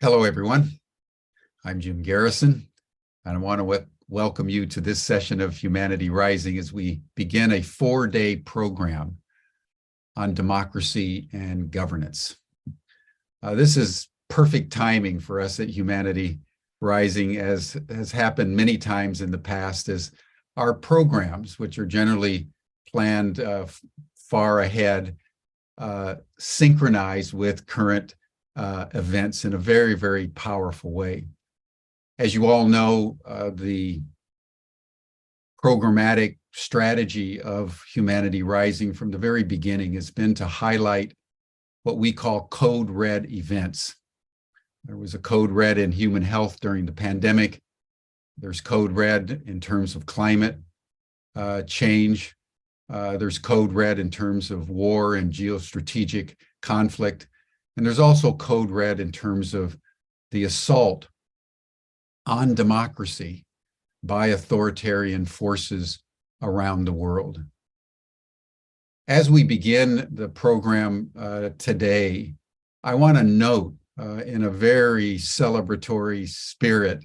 Hello, everyone. I'm Jim Garrison, and I want to welcome you to this session of Humanity Rising as we begin a 4-day program on democracy and governance. This is perfect timing for us at Humanity Rising, as has happened many times in the past, as our programs, which are generally planned far ahead, synchronize with current events in a very, very powerful way. As you all know, the programmatic strategy of Humanity Rising from the very beginning has been to highlight what we call code red events. There was a code red in human health during the pandemic. There's code red in terms of climate change. There's code red in terms of war and geostrategic conflict. And there's also code red in terms of the assault on democracy by authoritarian forces around the world. As we begin the program today, I want to note in a very celebratory spirit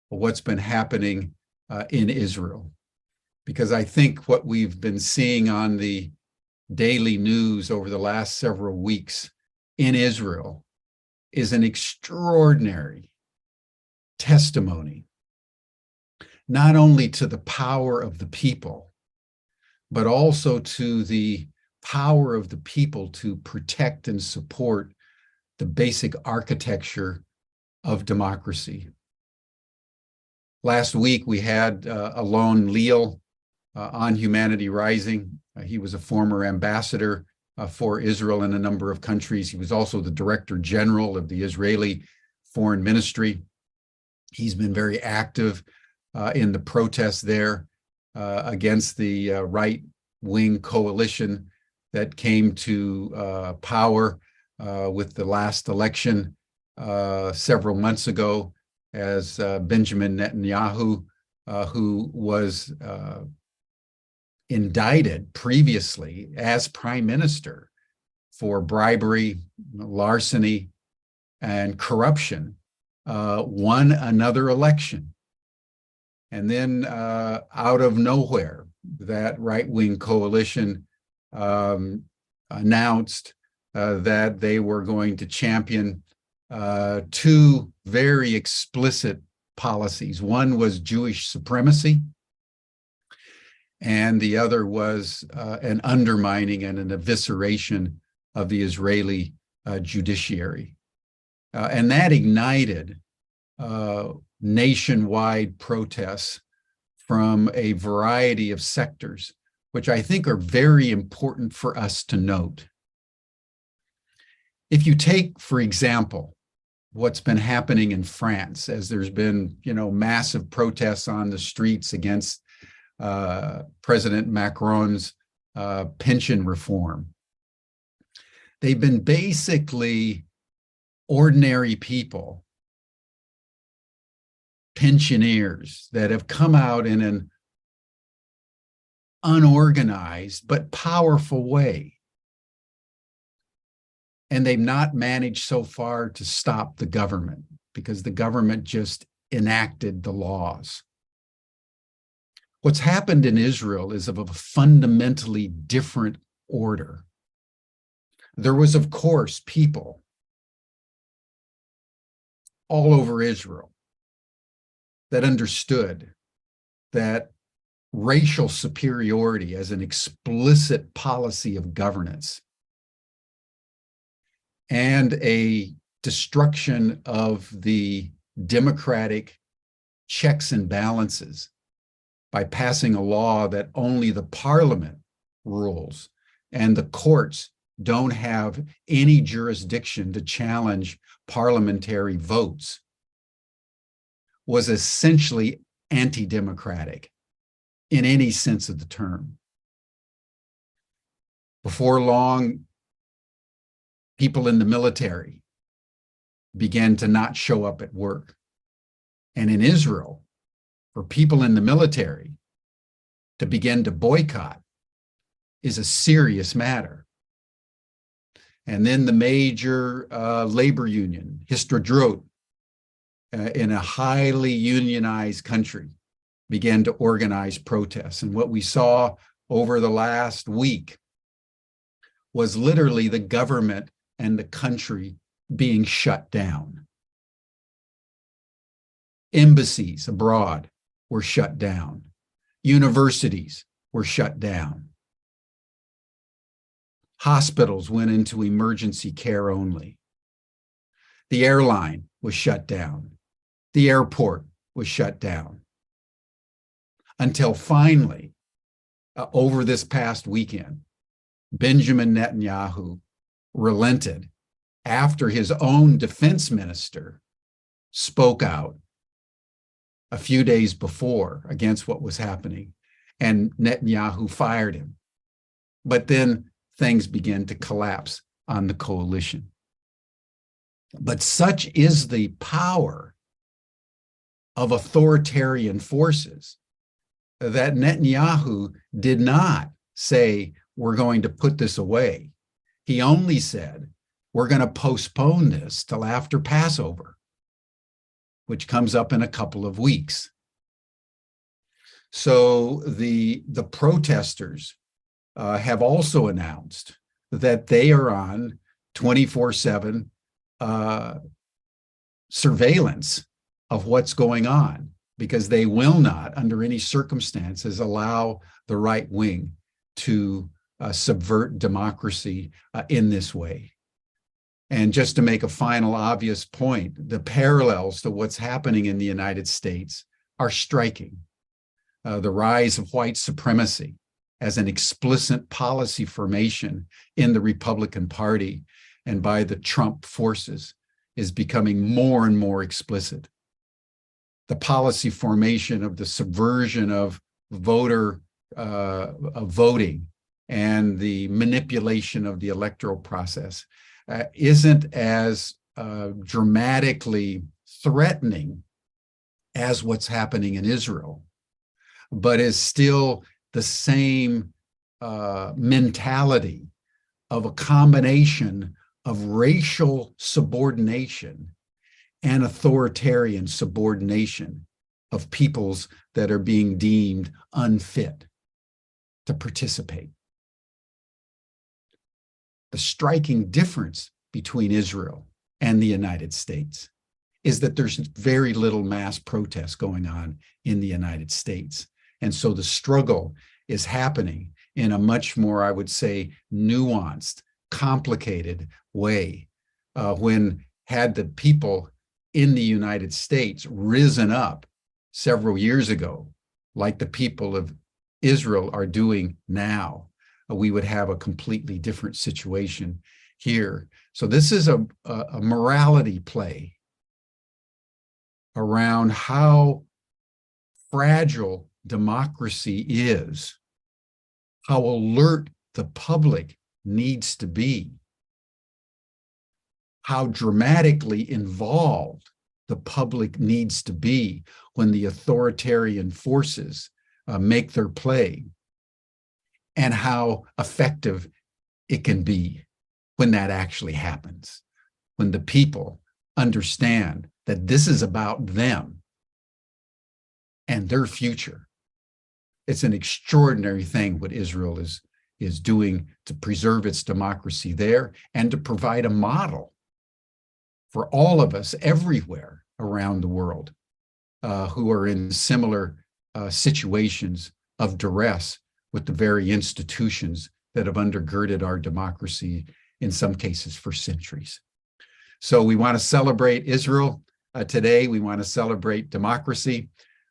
what's been happening in Israel, because I think what we've been seeing on the daily news over the last several weeks in Israel is an extraordinary testimony, not only to the power of the people, but also to the power of the people to protect and support the basic architecture of democracy. Last week, we had Alon Leal on Humanity Rising. He was a former ambassador for Israel in a number of countries. He was also the Director General of the Israeli Foreign Ministry. He's been very active in the protests there against the right-wing coalition that came to power with the last election several months ago, as Benjamin Netanyahu, who was indicted previously as prime minister for bribery, larceny, and corruption, won another election. And then out of nowhere, that right-wing coalition announced that they were going to champion two very explicit policies. One was Jewish supremacy, and the other was an undermining and an evisceration of the Israeli judiciary. And that ignited nationwide protests from a variety of sectors, which I think are very important for us to note. If you take, for example, what's been happening in France, as there's been, massive protests on the streets against President Macron's pension reform. They've been basically ordinary people, pensioners, that have come out in an unorganized but powerful way. And they've not managed so far to stop the government, because the government just enacted the laws. What's happened in Israel is of a fundamentally different order. There was, of course, people all over Israel that understood that racial superiority as an explicit policy of governance and a destruction of the democratic checks and balances by passing a law that only the parliament rules and the courts don't have any jurisdiction to challenge parliamentary votes, was essentially anti-democratic in any sense of the term. Before long, people in the military began to not show up at work. And in Israel, for people in the military to begin to boycott is a serious matter. And then the major labor union, Histadrut, in a highly unionized country began to organize protests. And what we saw over the last week was literally the government and the country being shut down. Embassies abroad were shut down. Universities were shut down. Hospitals went into emergency care only. The airline was shut down. The airport was shut down. Until finally, over this past weekend, Benjamin Netanyahu relented after his own defense minister spoke out a few days before against what was happening, and Netanyahu fired him. But then things began to collapse on the coalition. But such is the power of authoritarian forces that Netanyahu did not say, we're going to put this away. He only said, we're going to postpone this till after Passover, which comes up in a couple of weeks. So the protesters have also announced that they are on 24/7 surveillance of what's going on, because they will not, under any circumstances, allow the right wing to subvert democracy in this way. And just to make a final obvious point, the parallels to what's happening in the United States are striking. The rise of white supremacy as an explicit policy formation in the Republican Party and by the Trump forces is becoming more and more explicit. The policy formation of the subversion of voting and the manipulation of the electoral process isn't as dramatically threatening as what's happening in Israel, but is still the same mentality of a combination of racial subordination and authoritarian subordination of peoples that are being deemed unfit to participate. The striking difference between Israel and the United States is that there's very little mass protest going on in the United States. And so the struggle is happening in a much more, I would say, nuanced, complicated way. When had the people in the United States risen up several years ago, like the people of Israel are doing now, we would have a completely different situation here. So this is a morality play around how fragile democracy is, how alert the public needs to be, how dramatically involved the public needs to be when the authoritarian forces make their play, and how effective it can be when that actually happens, when the people understand that this is about them and their future. It's an extraordinary thing what Israel is doing to preserve its democracy there and to provide a model for all of us everywhere around the world who are in similar situations of duress with the very institutions that have undergirded our democracy, in some cases for centuries. So we want to celebrate Israel today. We want to celebrate democracy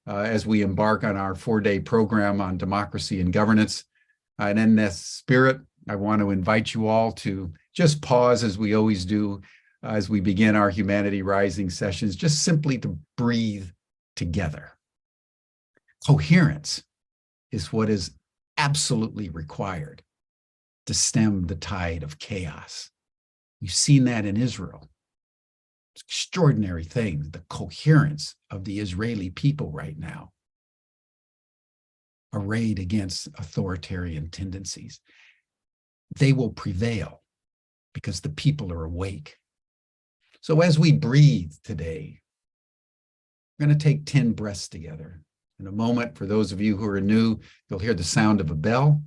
as we embark on our 4-day program on democracy and governance. And in this spirit, I want to invite you all to just pause, as we always do, as we begin our Humanity Rising sessions, just simply to breathe together. Coherence is what is absolutely required to stem the tide of chaos. You've seen that in Israel. It's an extraordinary thing, the coherence of the Israeli people right now, arrayed against authoritarian tendencies. They will prevail because the people are awake. So as we breathe today, We're going to take 10 breaths together. In a moment, for those of you who are new, you'll hear the sound of a bell.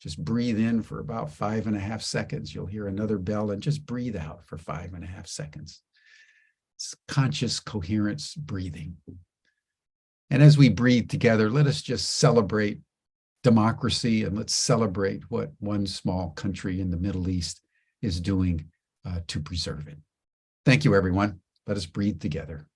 Just breathe in for about 5.5 seconds. You'll hear another bell, and just breathe out for 5.5 seconds. It's conscious coherence breathing. And as we breathe together, let us just celebrate democracy, and let's celebrate what one small country in the Middle East is doing to preserve it. Thank you, everyone. Let us breathe together.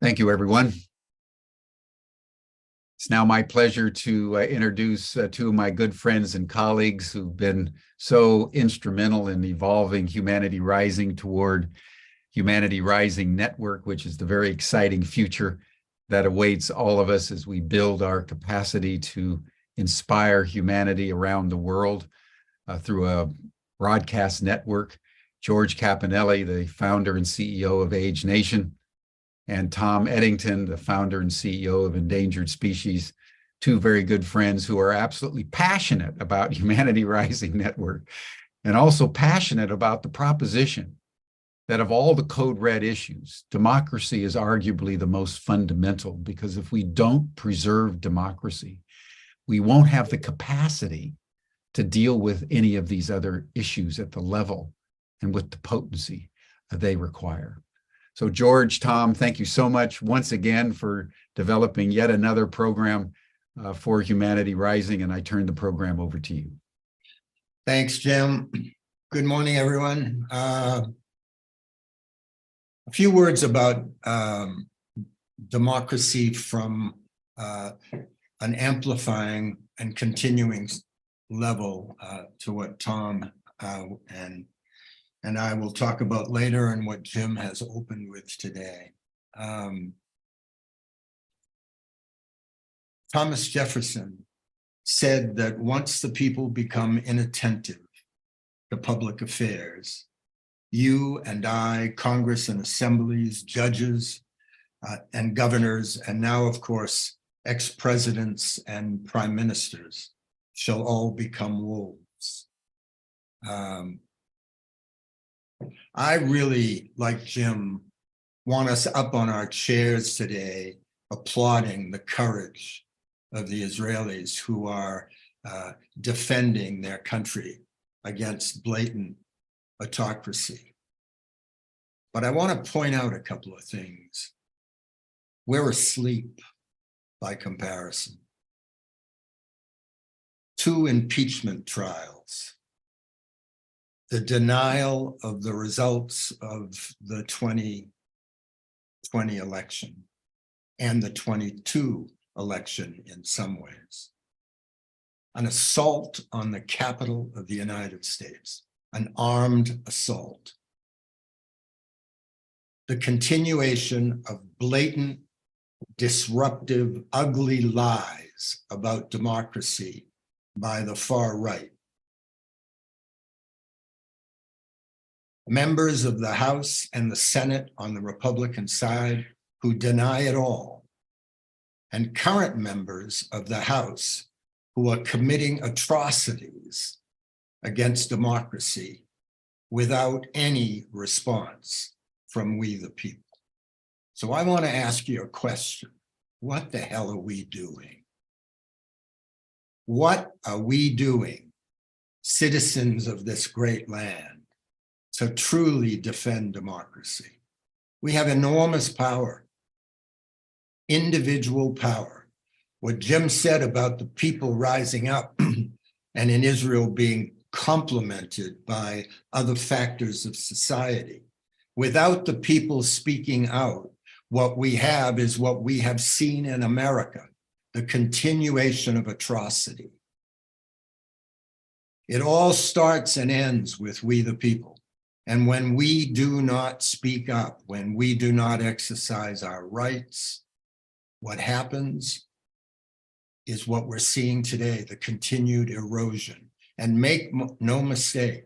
Thank you, everyone. It's now my pleasure to introduce two of my good friends and colleagues who've been so instrumental in evolving Humanity Rising toward Humanity Rising Network, which is the very exciting future that awaits all of us as we build our capacity to inspire humanity around the world through a broadcast network. George Cappannelli, the founder and CEO of Age Nation, and Tom Eddington, the founder and CEO of Endangered Species, two very good friends who are absolutely passionate about Humanity Rising Network, and also passionate about the proposition that of all the code red issues, democracy is arguably the most fundamental, because if we don't preserve democracy, we won't have the capacity to deal with any of these other issues at the level and with the potency they require. So George, Tom, thank you so much once again for developing yet another program for Humanity Rising, and I turn the program over to you. Thanks, Jim. Good morning, everyone. A few words about democracy from an amplifying and continuing level to what Tom and I will talk about later and what Jim has opened with today. Thomas Jefferson said that once the people become inattentive to public affairs, you and I, Congress and assemblies, judges and governors, and now, of course, ex-presidents and prime ministers shall all become wolves. I really, like Jim, want us up on our chairs today, applauding the courage of the Israelis who are defending their country against blatant autocracy. But I want to point out a couple of things. We're asleep by comparison. 2 impeachment trials. The denial of the results of the 2020 election and the 22 election in some ways. An assault on the Capitol of the United States, an armed assault. The continuation of blatant, disruptive, ugly lies about democracy by the far right. Members of the House and the Senate on the Republican side who deny it all, and current members of the House who are committing atrocities against democracy without any response from we the people. So I want to ask you a question. What the hell are we doing? What are we doing, citizens of this great land, to truly defend democracy? We have enormous power, individual power. What Jim said about the people rising up and in Israel being complemented by other factors of society. Without the people speaking out, what we have is what we have seen in America, the continuation of atrocity. It all starts and ends with we the people. And when we do not speak up, when we do not exercise our rights, what happens is what we're seeing today, the continued erosion. And make no mistake,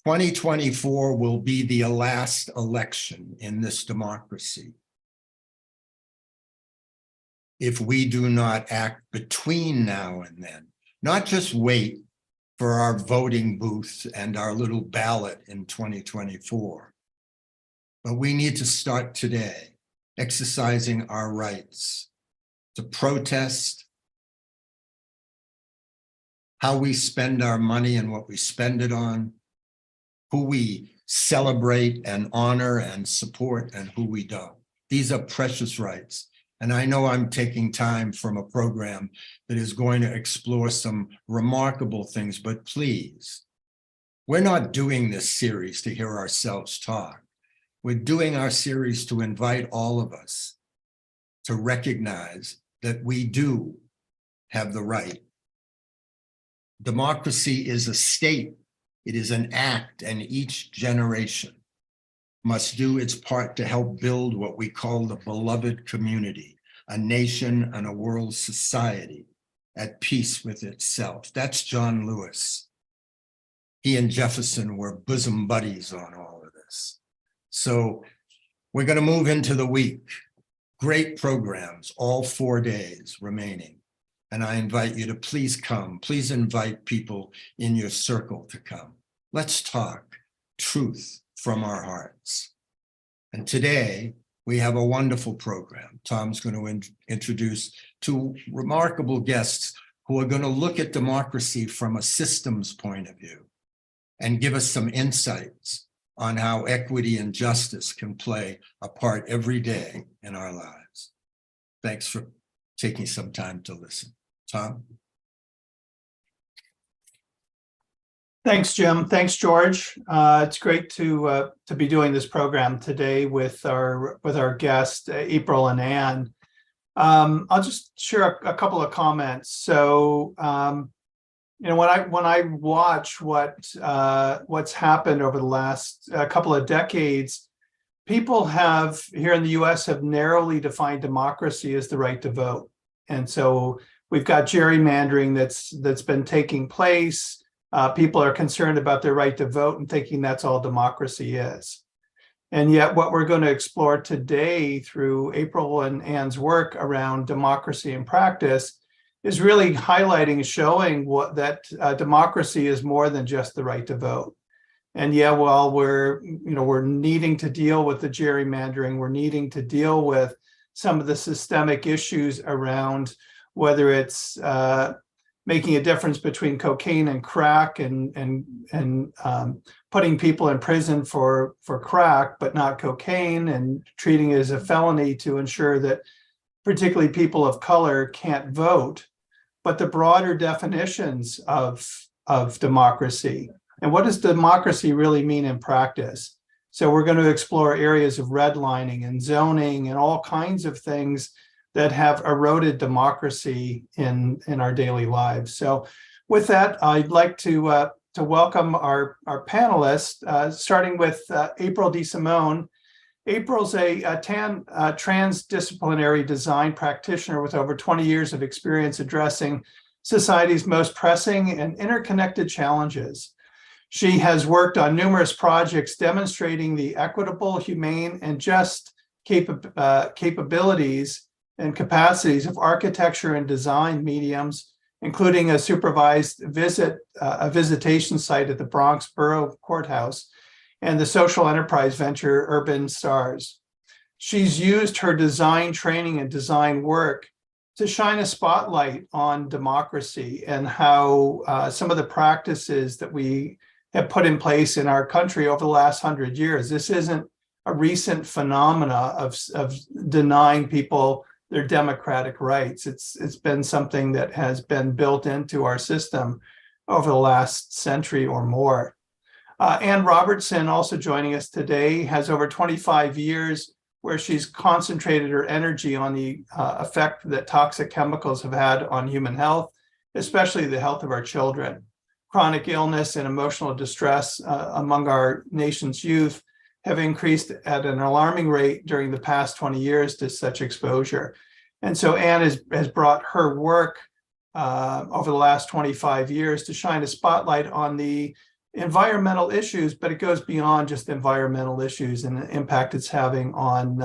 2024 will be the last election in this democracy if we do not act between now and then, not just wait for our voting booth and our little ballot in 2024, but we need to start today exercising our rights to protest, how we spend our money and what we spend it on, who we celebrate and honor and support and who we don't. These are precious rights. And I know I'm taking time from a program that is going to explore some remarkable things, but please, we're not doing this series to hear ourselves talk. We're doing our series to invite all of us to recognize that we do have the right. Democracy is a state. It is an act, and each generation must do its part to help build what we call the beloved community, a nation and a world society at peace with itself. That's John Lewis. He and Jefferson were bosom buddies on all of this. So we're going to move into the week. Great programs, all 4 days remaining. And I invite you to please come. Please invite people in your circle to come. Let's talk truth from our hearts. And today we have a wonderful program. Tom's going to introduce two remarkable guests who are going to look at democracy from a systems point of view and give us some insights on how equity and justice can play a part every day in our lives. Thanks for taking some time to listen. Tom? Thanks, Jim. Thanks, George. It's great to be doing this program today with our guests, April and Anne. I'll just share a couple of comments. So, when I watch what's happened over the last couple of decades, people have here in the U.S. have narrowly defined democracy as the right to vote, and so we've got gerrymandering that's been taking place. People are concerned about their right to vote and thinking that's all democracy is. And yet what we're going to explore today through April and Anne's work around democracy in practice is really highlighting, showing that democracy is more than just the right to vote. And yeah, while we're needing to deal with the gerrymandering, we're needing to deal with some of the systemic issues around whether it's making a difference between cocaine and crack and putting people in prison for crack, but not cocaine, and treating it as a felony to ensure that particularly people of color can't vote, but the broader definitions of democracy. And what does democracy really mean in practice? So we're going to explore areas of redlining and zoning and all kinds of things that have eroded democracy in our daily lives. So with that, I'd like to welcome our panelists, starting with April de Simone. April's a transdisciplinary design practitioner with over 20 years of experience addressing society's most pressing and interconnected challenges. She has worked on numerous projects demonstrating the equitable, humane, and just capabilities and capacities of architecture and design mediums, including a supervised visitation site at the Bronx Borough Courthouse and the social enterprise venture Urban Starzz. She's used her design training and design work to shine a spotlight on democracy and how some of the practices that we have put in place in our country over the last 100 years. This isn't a recent phenomena of denying people their democratic rights. It's been something that has been built into our system over the last century or more. Ann Robertson, also joining us today, has over 25 years where she's concentrated her energy on the effect that toxic chemicals have had on human health, especially the health of our children. Chronic illness and emotional distress among our nation's youth have increased at an alarming rate during the past 20 years to such exposure. And so Ann has brought her work over the last 25 years to shine a spotlight on the environmental issues, but it goes beyond just environmental issues and the impact it's having on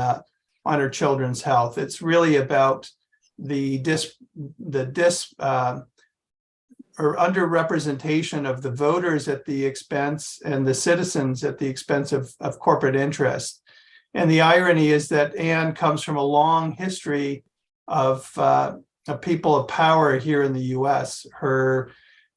our children's health. It's really about the underrepresentation of the voters at the expense and the citizens at the expense of corporate interest. And the irony is that Ann comes from a long history of people of power here in the US. Her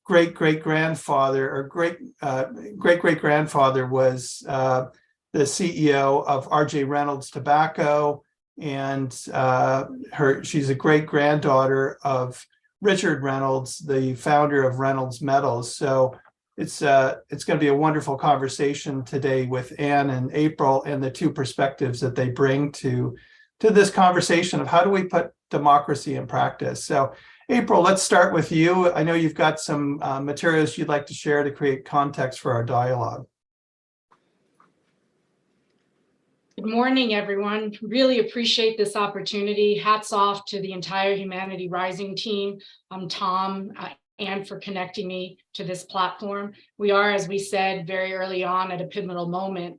great-great-grandfather was the CEO of R.J. Reynolds Tobacco, and she's a great-granddaughter of Richard Reynolds, the founder of Reynolds Metals. So it's going to be a wonderful conversation today with Ann and April and the two perspectives that they bring to this conversation of how do we put democracy in practice. So April, let's start with you. I know you've got some materials you'd like to share to create context for our dialogue. Good morning, everyone. Really appreciate this opportunity. Hats off to the entire Humanity Rising team. I'm Tom, and for connecting me to this platform. We are, as we said very early on, at a pivotal moment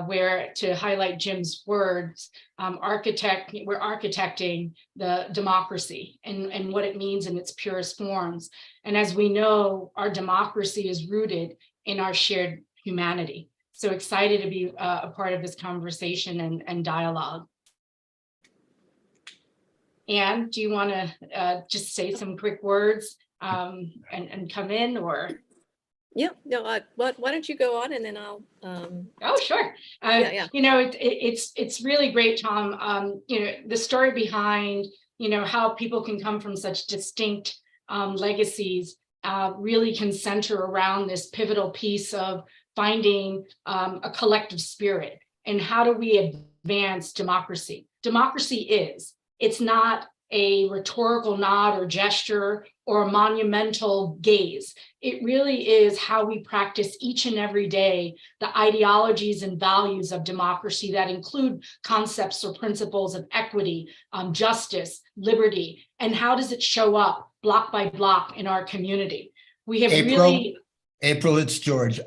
where, to highlight Jim's words, we're architecting the democracy and what it means in its purest forms. And as we know, our democracy is rooted in our shared humanity. So excited to be a part of this conversation and dialogue. Anne, do you want to just say some quick words and come in, or? Yeah, no, why don't you go on and then I'll. Oh, sure. Yeah. You know, it's really great, Tom. You know, the story behind, you know, how people can come from such distinct legacies really can center around this pivotal piece of finding a collective spirit. And how do we advance democracy? Democracy it's not a rhetorical nod or gesture or a monumental gaze. It really is how we practice each and every day the ideologies and values of democracy that include concepts or principles of equity, justice, liberty, and how does it show up block by block in our community? We have April, it's George.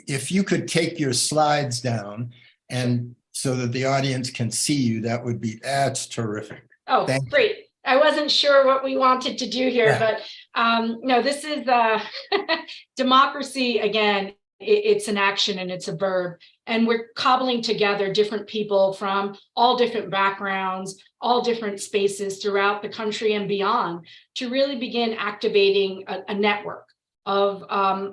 If you could take your slides down and so that the audience can see you, that's terrific. Oh, great. I wasn't sure what we wanted to do here, but no, this is democracy. Again, it's an action and it's a verb. And we're cobbling together different people from all different backgrounds, all different spaces throughout the country and beyond to really begin activating a network of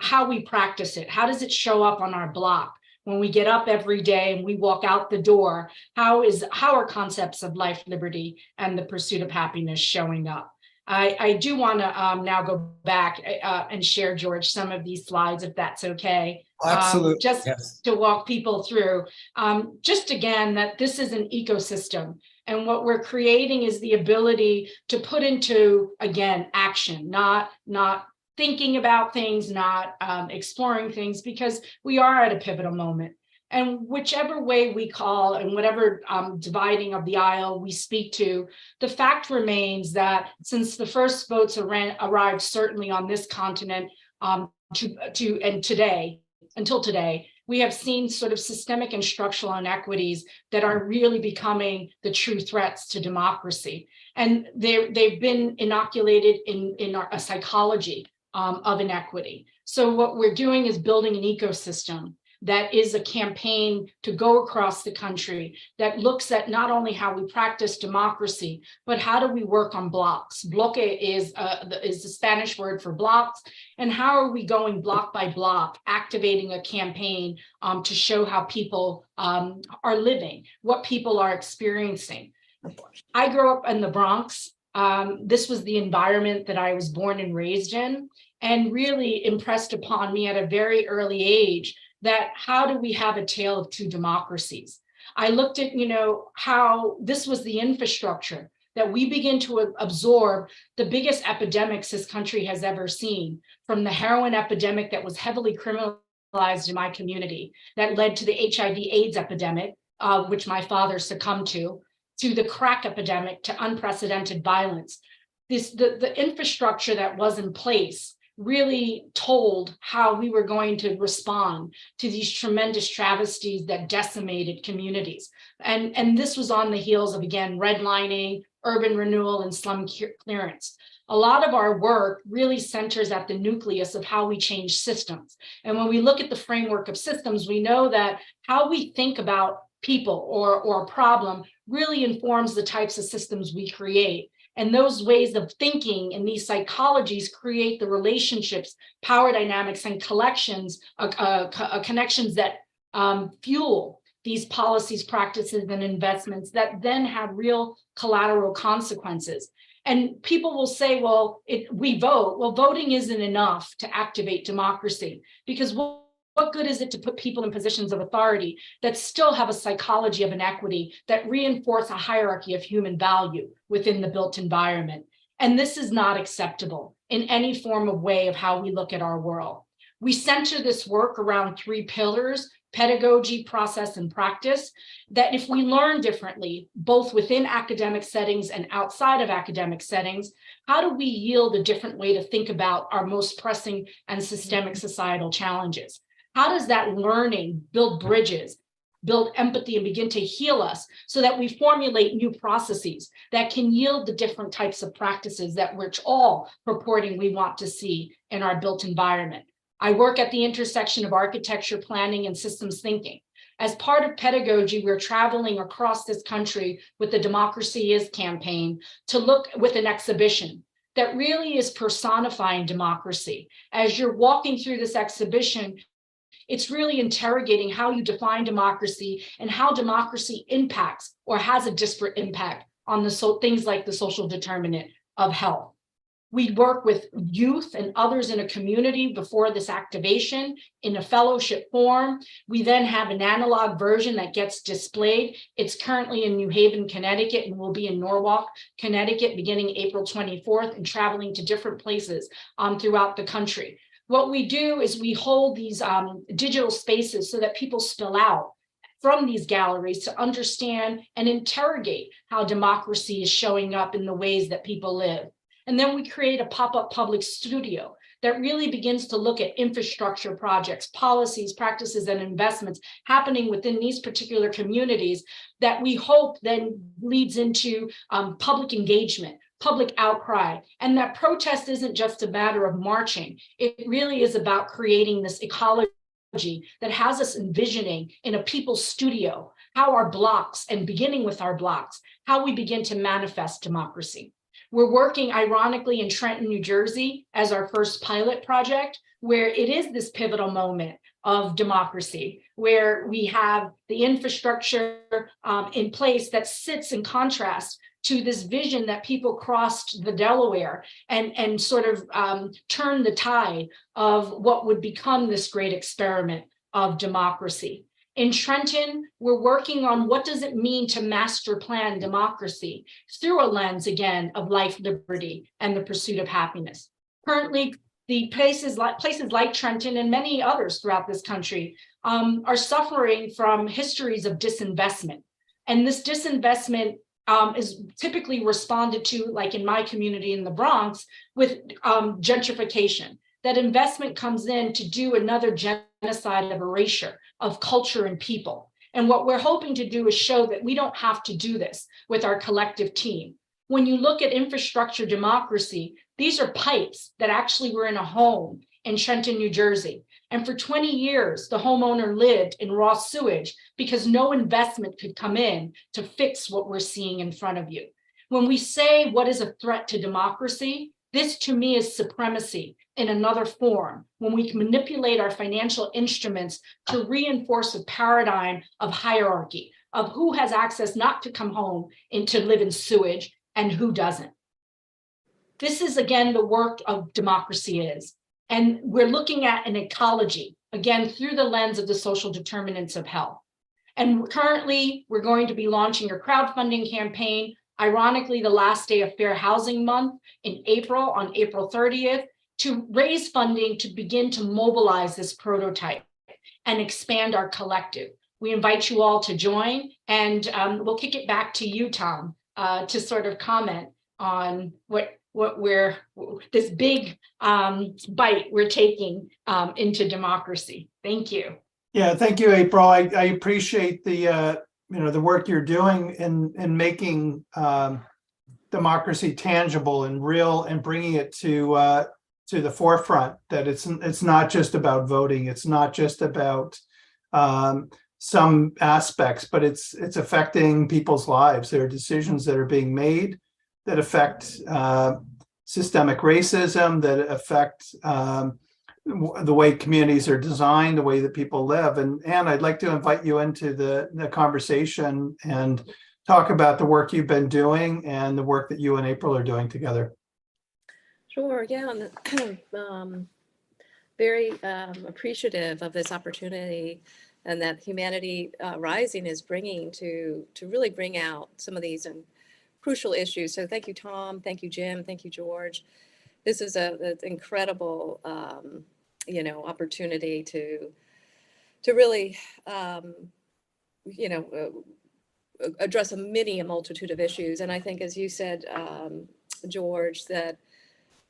how we practice it. How does it show up on our block? When we get up every day and we walk out the door, how are concepts of life, liberty, and the pursuit of happiness showing up? I do want to now go back and share, George, some of these slides, if that's okay. Absolutely. Just Yes. to walk people through. Just again, that this is an ecosystem. And what we're creating is the ability to put into, again, action, not thinking about things, not exploring things, because we are at a pivotal moment. And whichever way we call and whatever dividing of the aisle we speak to, the fact remains that since the first votes arrived certainly on this continent until today, we have seen sort of systemic and structural inequities that are really becoming the true threats to democracy. And they've been inoculated in a psychology of inequity. So what we're doing is building an ecosystem that is a campaign to go across the country that looks at not only how we practice democracy, but how do we work on blocks. Bloque is the Spanish word for blocks. And how are we going block by block, activating a campaign to show how people are living, what people are experiencing. I grew up in the Bronx. This was the environment that I was born and raised in, and really impressed upon me at a very early age that how do we have a tale of two democracies? I looked at, how this was the infrastructure that we begin to absorb the biggest epidemics this country has ever seen, from the heroin epidemic that was heavily criminalized in my community, that led to the HIV/AIDS epidemic, which my father succumbed to the crack epidemic, to unprecedented violence. The infrastructure that was in place really told how we were going to respond to these tremendous travesties that decimated communities. And this was on the heels of, again, redlining, urban renewal, and slum clearance. A lot of our work really centers at the nucleus of how we change systems. And when we look at the framework of systems, we know that how we think about people or a problem really informs the types of systems we create. And those ways of thinking and these psychologies create the relationships, power dynamics, and connections that fuel these policies, practices, and investments that then have real collateral consequences. And people will say, well, we vote. Well, voting isn't enough to activate democracy, because what good is it to put people in positions of authority that still have a psychology of inequity that reinforce a hierarchy of human value within the built environment? And this is not acceptable in any form of way of how we look at our world. We center this work around 3 pillars: pedagogy, process, and practice, that if we learn differently, both within academic settings and outside of academic settings, how do we yield a different way to think about our most pressing and systemic societal challenges? How does that learning build bridges, build empathy, and begin to heal us so that we formulate new processes that can yield the different types of practices that we're all purporting we want to see in our built environment? I work at the intersection of architecture, planning, and systems thinking. As part of pedagogy, we're traveling across this country with the Democracy Is campaign to look with an exhibition that really is personifying democracy. As you're walking through this exhibition, it's really interrogating how you define democracy and how democracy impacts or has a disparate impact on the things like the social determinant of health. We work with youth and others in a community before this activation in a fellowship form. We then have an analog version that gets displayed. It's currently in New Haven, Connecticut, and will be in Norwalk, Connecticut, beginning April 24th, and traveling to different places throughout the country. What we do is we hold these digital spaces so that people spill out from these galleries to understand and interrogate how democracy is showing up in the ways that people live. And then we create a pop-up public studio that really begins to look at infrastructure projects, policies, practices, and investments happening within these particular communities that we hope then leads into public engagement, public outcry. And that protest isn't just a matter of marching. It really is about creating this ecology that has us envisioning in a people's studio how our blocks, and beginning with our blocks, how we begin to manifest democracy. We're working, ironically, in Trenton, New Jersey as our first pilot project, where it is this pivotal moment of democracy, where we have the infrastructure in place that sits in contrast to this vision that people crossed the Delaware and sort of turned the tide of what would become this great experiment of democracy. In Trenton, we're working on what does it mean to master plan democracy through a lens, again, of life, liberty, and the pursuit of happiness. Currently, the places like Trenton and many others throughout this country are suffering from histories of disinvestment. And this disinvestment is typically responded to, like in my community in the Bronx, with gentrification. That investment comes in to do another genocide of erasure of culture and people. And what we're hoping to do is show that we don't have to do this with our collective team. When you look at infrastructure democracy, these are pipes that actually were in a home in Trenton, New Jersey. And for 20 years, the homeowner lived in raw sewage because no investment could come in to fix what we're seeing in front of you. When we say what is a threat to democracy, this to me is supremacy in another form, when we can manipulate our financial instruments to reinforce a paradigm of hierarchy, of who has access not to come home and to live in sewage and who doesn't. This is, again, the work of democracy is. And we're looking at an ecology, again, through the lens of the social determinants of health. And currently, we're going to be launching a crowdfunding campaign, ironically, the last day of Fair Housing Month in April, on April 30th, to raise funding to begin to mobilize this prototype and expand our collective. We invite you all to join, and we'll kick it back to you, Tom, to sort of comment on what we're, this big bite we're taking into democracy. Thank you. Yeah, thank you, April. I appreciate the the work you're doing in making democracy tangible and real, and bringing it to the forefront. That it's not just about voting. It's not just about some aspects, but it's affecting people's lives. There are decisions that are being made that affect systemic racism, that affect the way communities are designed, the way that people live. And Anne, I'd like to invite you into the conversation and talk about the work you've been doing and the work that you and April are doing together. Sure, yeah, very appreciative of this opportunity and that Humanity Rising is bringing to really bring out some of these crucial issues. So thank you, Tom. Thank you, Jim. Thank you, George. This is an incredible, opportunity to really, address a multitude of issues. And I think, as you said, George, that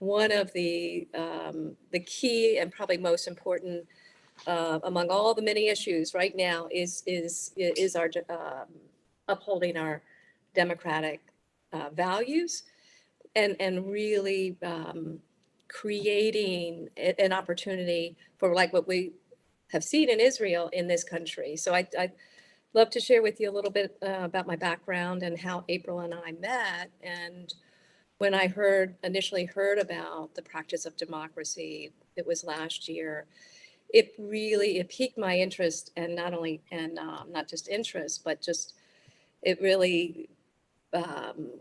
one of the key and probably most important among all the many issues right now is our upholding our democratic values and really creating an opportunity for like what we have seen in Israel in this country. So I'd love to share with you a little bit about my background and how April and I met. And when I initially heard about the practice of democracy, it was last year. It piqued my interest, and not just interest, but just it really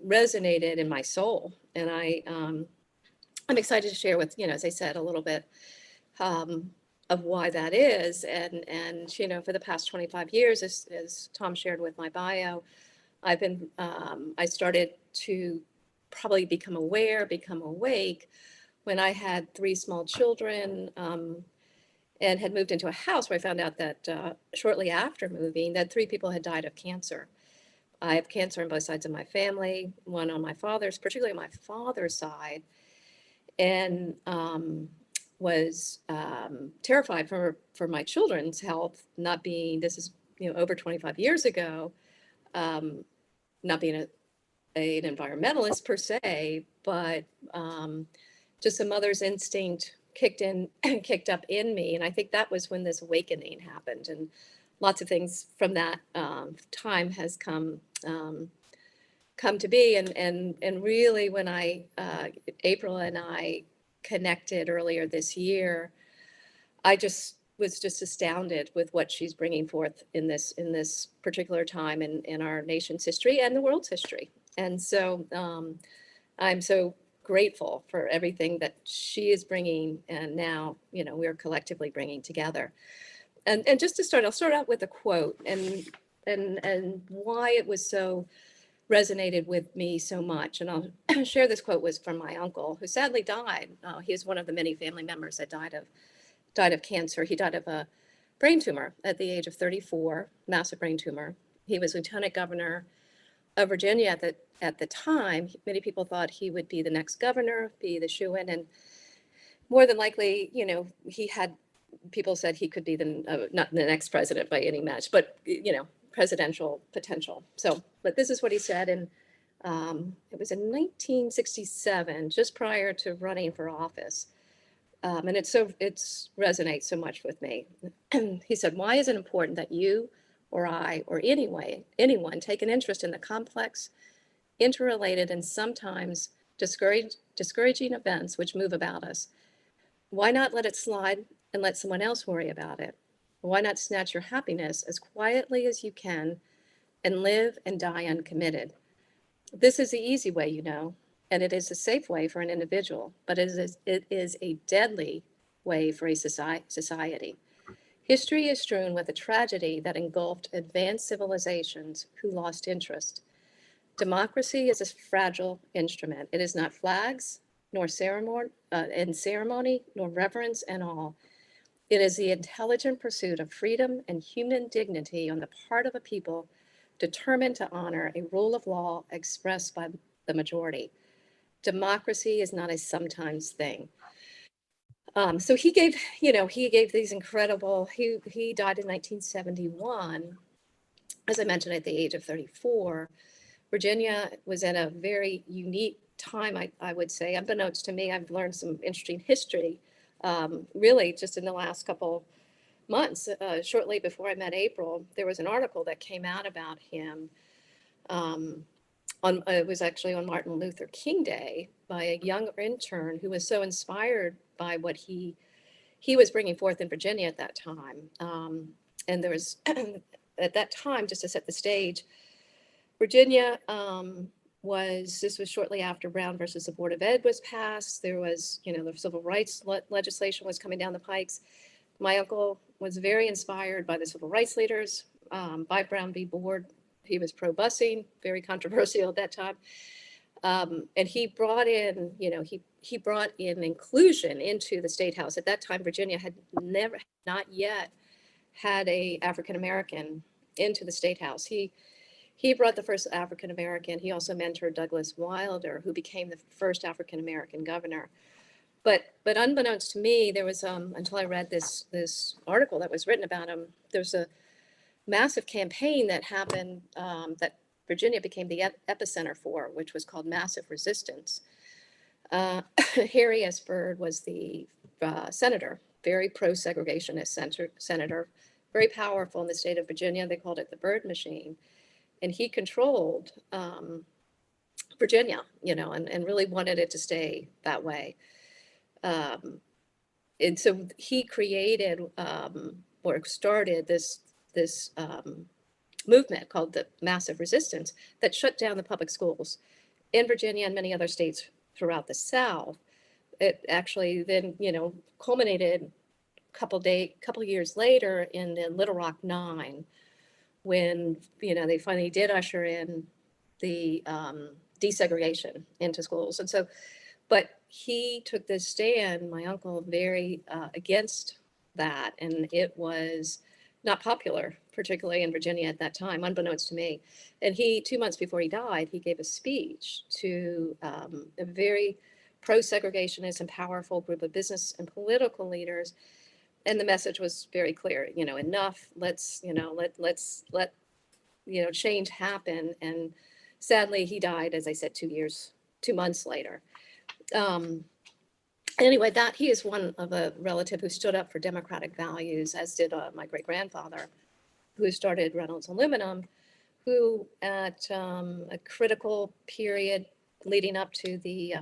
resonated in my soul. And I'm excited to share with, as I said, a little bit of why that is. And for the past 25 years, as Tom shared with my bio, I started to probably become awake when I had 3 small children and had moved into a house where I found out that shortly after moving that 3 people had died of cancer. I have cancer on both sides of my family, one on particularly on my father's side, and was terrified for my children's health, not being, this is over 25 years ago, not being an environmentalist per se, but just a mother's instinct kicked up in me. And I think that was when this awakening happened. And lots of things from that time has come to be. And really when April and I connected earlier this year, I was just astounded with what she's bringing forth in this particular time in our nation's history and the world's history. And so I'm so grateful for everything that she is bringing, and now we're collectively bringing together. And just to start, I'll start out with a quote and why it was so resonated with me so much. And I'll share this quote was from my uncle, who sadly died. He is one of the many family members that died of cancer. He died of a brain tumor at the age of 34, massive brain tumor. He was lieutenant governor of Virginia at the time. Many people thought he would be the next governor, be the shoo-in, and more than likely, people said he could be not the next president by any match, but presidential potential. So, but this is what he said, and it was in 1967, just prior to running for office, and it resonates so much with me. He said, "Why is it important that you or I or anyone take an interest in the complex, interrelated, and sometimes discouraging events which move about us? Why not let it slide and let someone else worry about it? Why not snatch your happiness as quietly as you can and live and die uncommitted? This is the easy way, and it is a safe way for an individual, but it is a deadly way for a society. History is strewn with a tragedy that engulfed advanced civilizations who lost interest. Democracy is a fragile instrument. It is not flags, nor ceremony, nor reverence and awe. It is the intelligent pursuit of freedom and human dignity on the part of a people determined to honor a rule of law expressed by the majority. Democracy is not a sometimes thing." So he gave these incredible, he died in 1971, as I mentioned, at the age of 34. Virginia was in a very unique time, I would say. Unbeknownst to me, I've learned some interesting history, really just in the last couple months. Shortly before I met April, there was an article that came out about him. It was actually on Martin Luther King Day by a young intern who was so inspired by what he was bringing forth in Virginia at that time. And there was, at that time, just to set the stage, Virginia this was shortly after Brown versus the Board of Ed was passed. There was, the civil rights legislation was coming down the pikes. My uncle was very inspired by the civil rights leaders, by Brown v. Board. He was pro-busing, very controversial at that time. And he brought in, he brought in inclusion into the State House. At that time, Virginia had not yet had a African-American into the State House. He brought the first African-American. He also mentored Douglas Wilder, who became the first African-American governor. But unbeknownst to me, there was, until I read this article that was written about him, there's a massive campaign that happened that Virginia became the epicenter for, which was called Massive Resistance. Harry S. Byrd was the senator, very pro-segregationist senator, very powerful in the state of Virginia. They called it the Byrd machine. And he controlled Virginia, and really wanted it to stay that way. And so he created or started this movement called the Massive Resistance that shut down the public schools in Virginia and many other states throughout the South. It actually then, culminated a couple years later in the Little Rock Nine, when, they finally did usher in the desegregation into schools. And so, but he took this stand, my uncle, very against that. And it was not popular, particularly in Virginia at that time, unbeknownst to me. And 2 months before he died, he gave a speech to a very pro-segregationist and powerful group of business and political leaders. And the message was very clear, enough, let's let change happen. And sadly, he died, as I said, 2 months later. Anyway, that he is one of a relative who stood up for democratic values, as did my great-grandfather, who started Reynolds Aluminum, who at a critical period leading up to the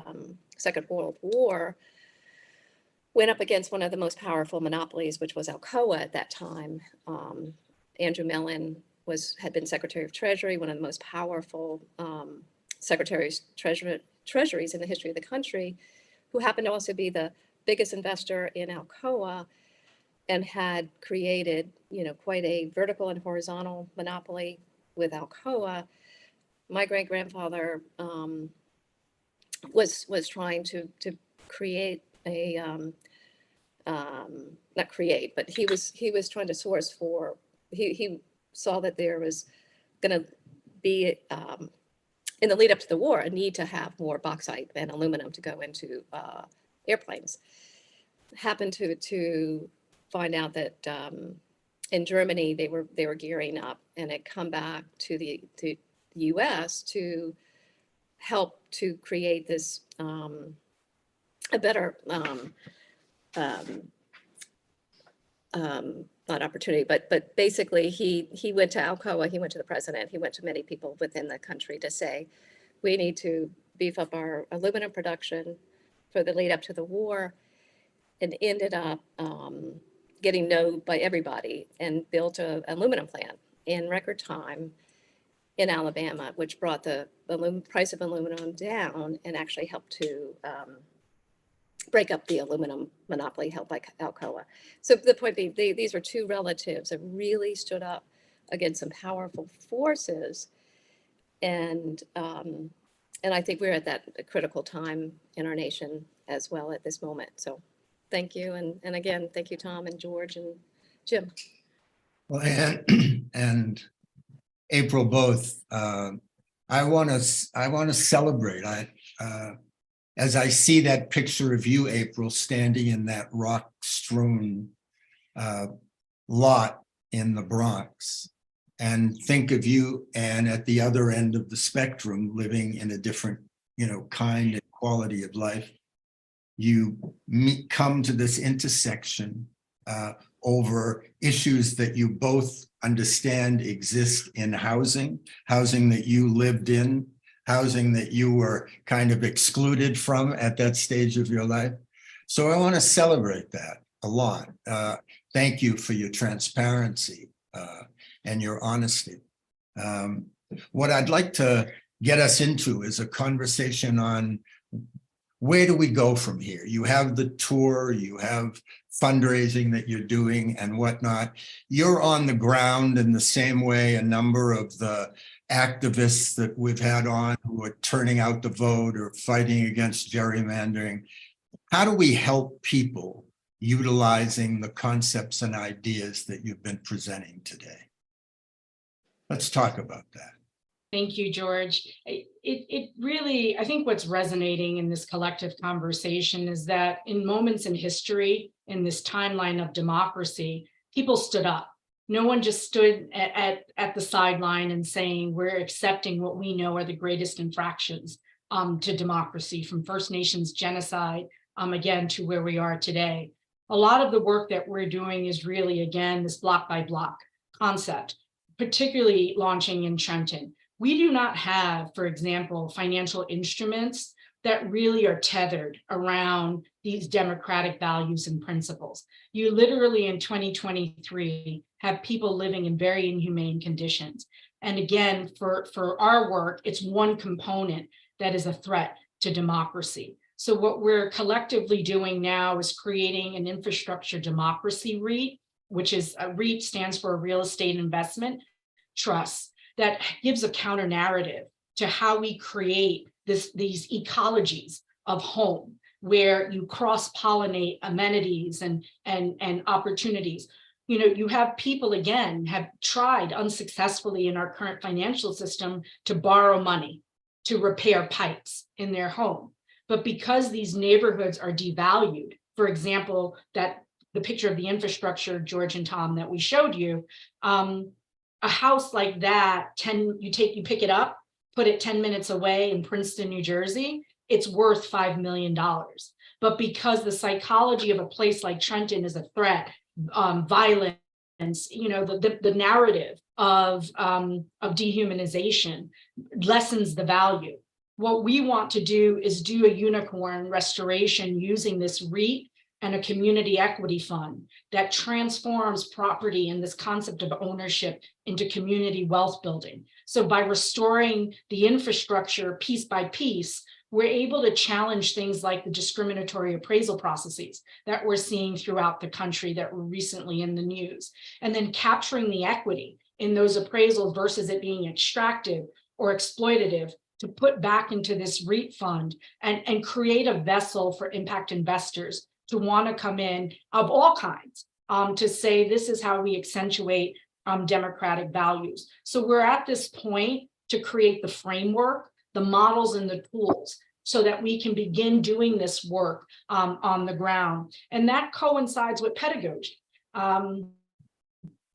Second World War, went up against one of the most powerful monopolies, which was Alcoa at that time. Andrew Mellon had been Secretary of Treasury, one of the most powerful secretaries treasuries in the history of the country, who happened to also be the biggest investor in Alcoa. and had created, quite a vertical and horizontal monopoly with Alcoa. My great-grandfather was trying to create a not create, but he was trying to source for, he saw that there was going to be in the lead up to the war a need to have more bauxite and aluminum to go into airplanes. Happened to find out that in Germany they were gearing up and had come back to the U.S. to help to create this a better not opportunity, but basically he went to Alcoa, he went to the president, he went to many people within the country to say, we need to beef up our aluminum production for the lead up to the war, and ended up getting no by everybody and built an aluminum plant in record time in Alabama, which brought the price of aluminum down and actually helped to break up the aluminum monopoly held by Alcoa. So the point being, these are two relatives that really stood up against some powerful forces, and I think we're at that critical time in our nation as well at this moment. So thank you, and again, thank you, Tom and George and Jim. Well, and April both. I want to celebrate. As I see that picture of you, April, standing in that rock-strewn lot in the Bronx, and think of you, and at the other end of the spectrum, living in a different, kind and quality of life. You come to this intersection over issues that you both understand exist in housing that you lived in, housing that you were kind of excluded from at that stage of your life. So I want to celebrate that a lot. Thank you for your transparency and your honesty. What I'd like to get us into is a conversation on where do we go from here? You have the tour, you have fundraising that you're doing and whatnot. You're on the ground in the same way a number of the activists that we've had on who are turning out the vote or fighting against gerrymandering. How do we help people utilizing the concepts and ideas that you've been presenting today? Let's talk about that. Thank you, George. It really, I think what's resonating in this collective conversation is that in moments in history, in this timeline of democracy, people stood up. No one just stood at the sideline and saying, we're accepting what we know are the greatest infractions to democracy, from First Nations genocide, again, to where we are today. A lot of the work that we're doing is really, again, this block by block concept, particularly launching in Trenton. We do not have, for example, financial instruments that really are tethered around these democratic values and principles. You literally in 2023 have people living in very inhumane conditions. And again, for our work, it's one component that is a threat to democracy. So what we're collectively doing now is creating an infrastructure democracy REIT, which is a REIT stands for a real estate investment trust, that gives a counter narrative to how we create these ecologies of home, where you cross-pollinate amenities and opportunities. You have people, again, have tried unsuccessfully in our current financial system to borrow money to repair pipes in their home. But because these neighborhoods are devalued, for example, that the picture of the infrastructure, George and Tom, that we showed you, a house like that, you pick it up, put it 10 minutes away in Princeton, New Jersey, it's worth $5 million. But because the psychology of a place like Trenton is a threat, violence, the narrative of dehumanization lessens the value. What we want to do is do a unicorn restoration using this REIT and a community equity fund that transforms property and this concept of ownership into community wealth building. So by restoring the infrastructure piece by piece, we're able to challenge things like the discriminatory appraisal processes that we're seeing throughout the country that were recently in the news, and then capturing the equity in those appraisals versus it being extractive or exploitative to put back into this REIT fund and create a vessel for impact investors to want to come in of all kinds to say this is how we accentuate democratic values. So we're at this point to create the framework, the models and the tools so that we can begin doing this work on the ground. And that coincides with pedagogy.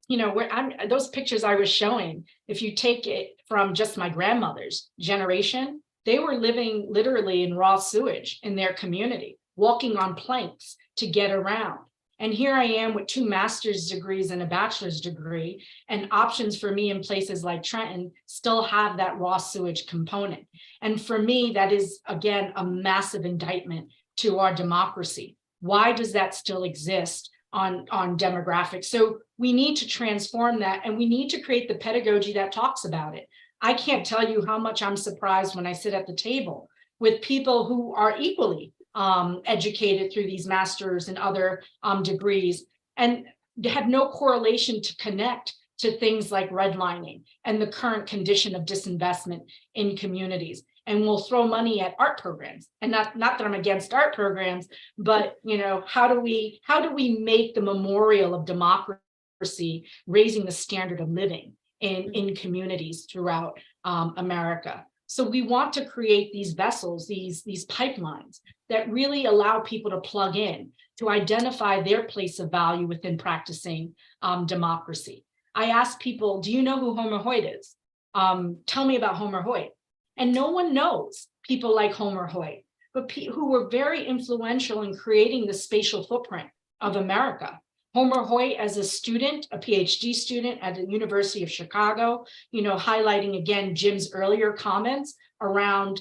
You know, those pictures I was showing, if you take it from just my grandmother's generation, they were living literally in raw sewage in their community, walking on planks to get around. And here I am with 2 master's degrees and a bachelor's degree, and options for me in places like Trenton still have that raw sewage component. And for me, that is, again, a massive indictment to our democracy. Why does that still exist on demographics? So we need to transform that, and we need to create the pedagogy that talks about it. I can't tell you how much I'm surprised when I sit at the table with people who are equally educated through these masters and other degrees, and have no correlation to connect to things like redlining and the current condition of disinvestment in communities. And we'll throw money at art programs. And not that I'm against art programs, but you know, how do we make the memorial of democracy, raising the standard of living in communities throughout America? So we want to create these vessels, these pipelines that really allow people to plug in, to identify their place of value within practicing democracy. I ask people, do you know who Homer Hoyt is? Tell me about Homer Hoyt. And no one knows people like Homer Hoyt, but who were very influential in creating the spatial footprint of America. Homer Hoyt as a student, a PhD student at the University of Chicago, you know, highlighting again Jim's earlier comments around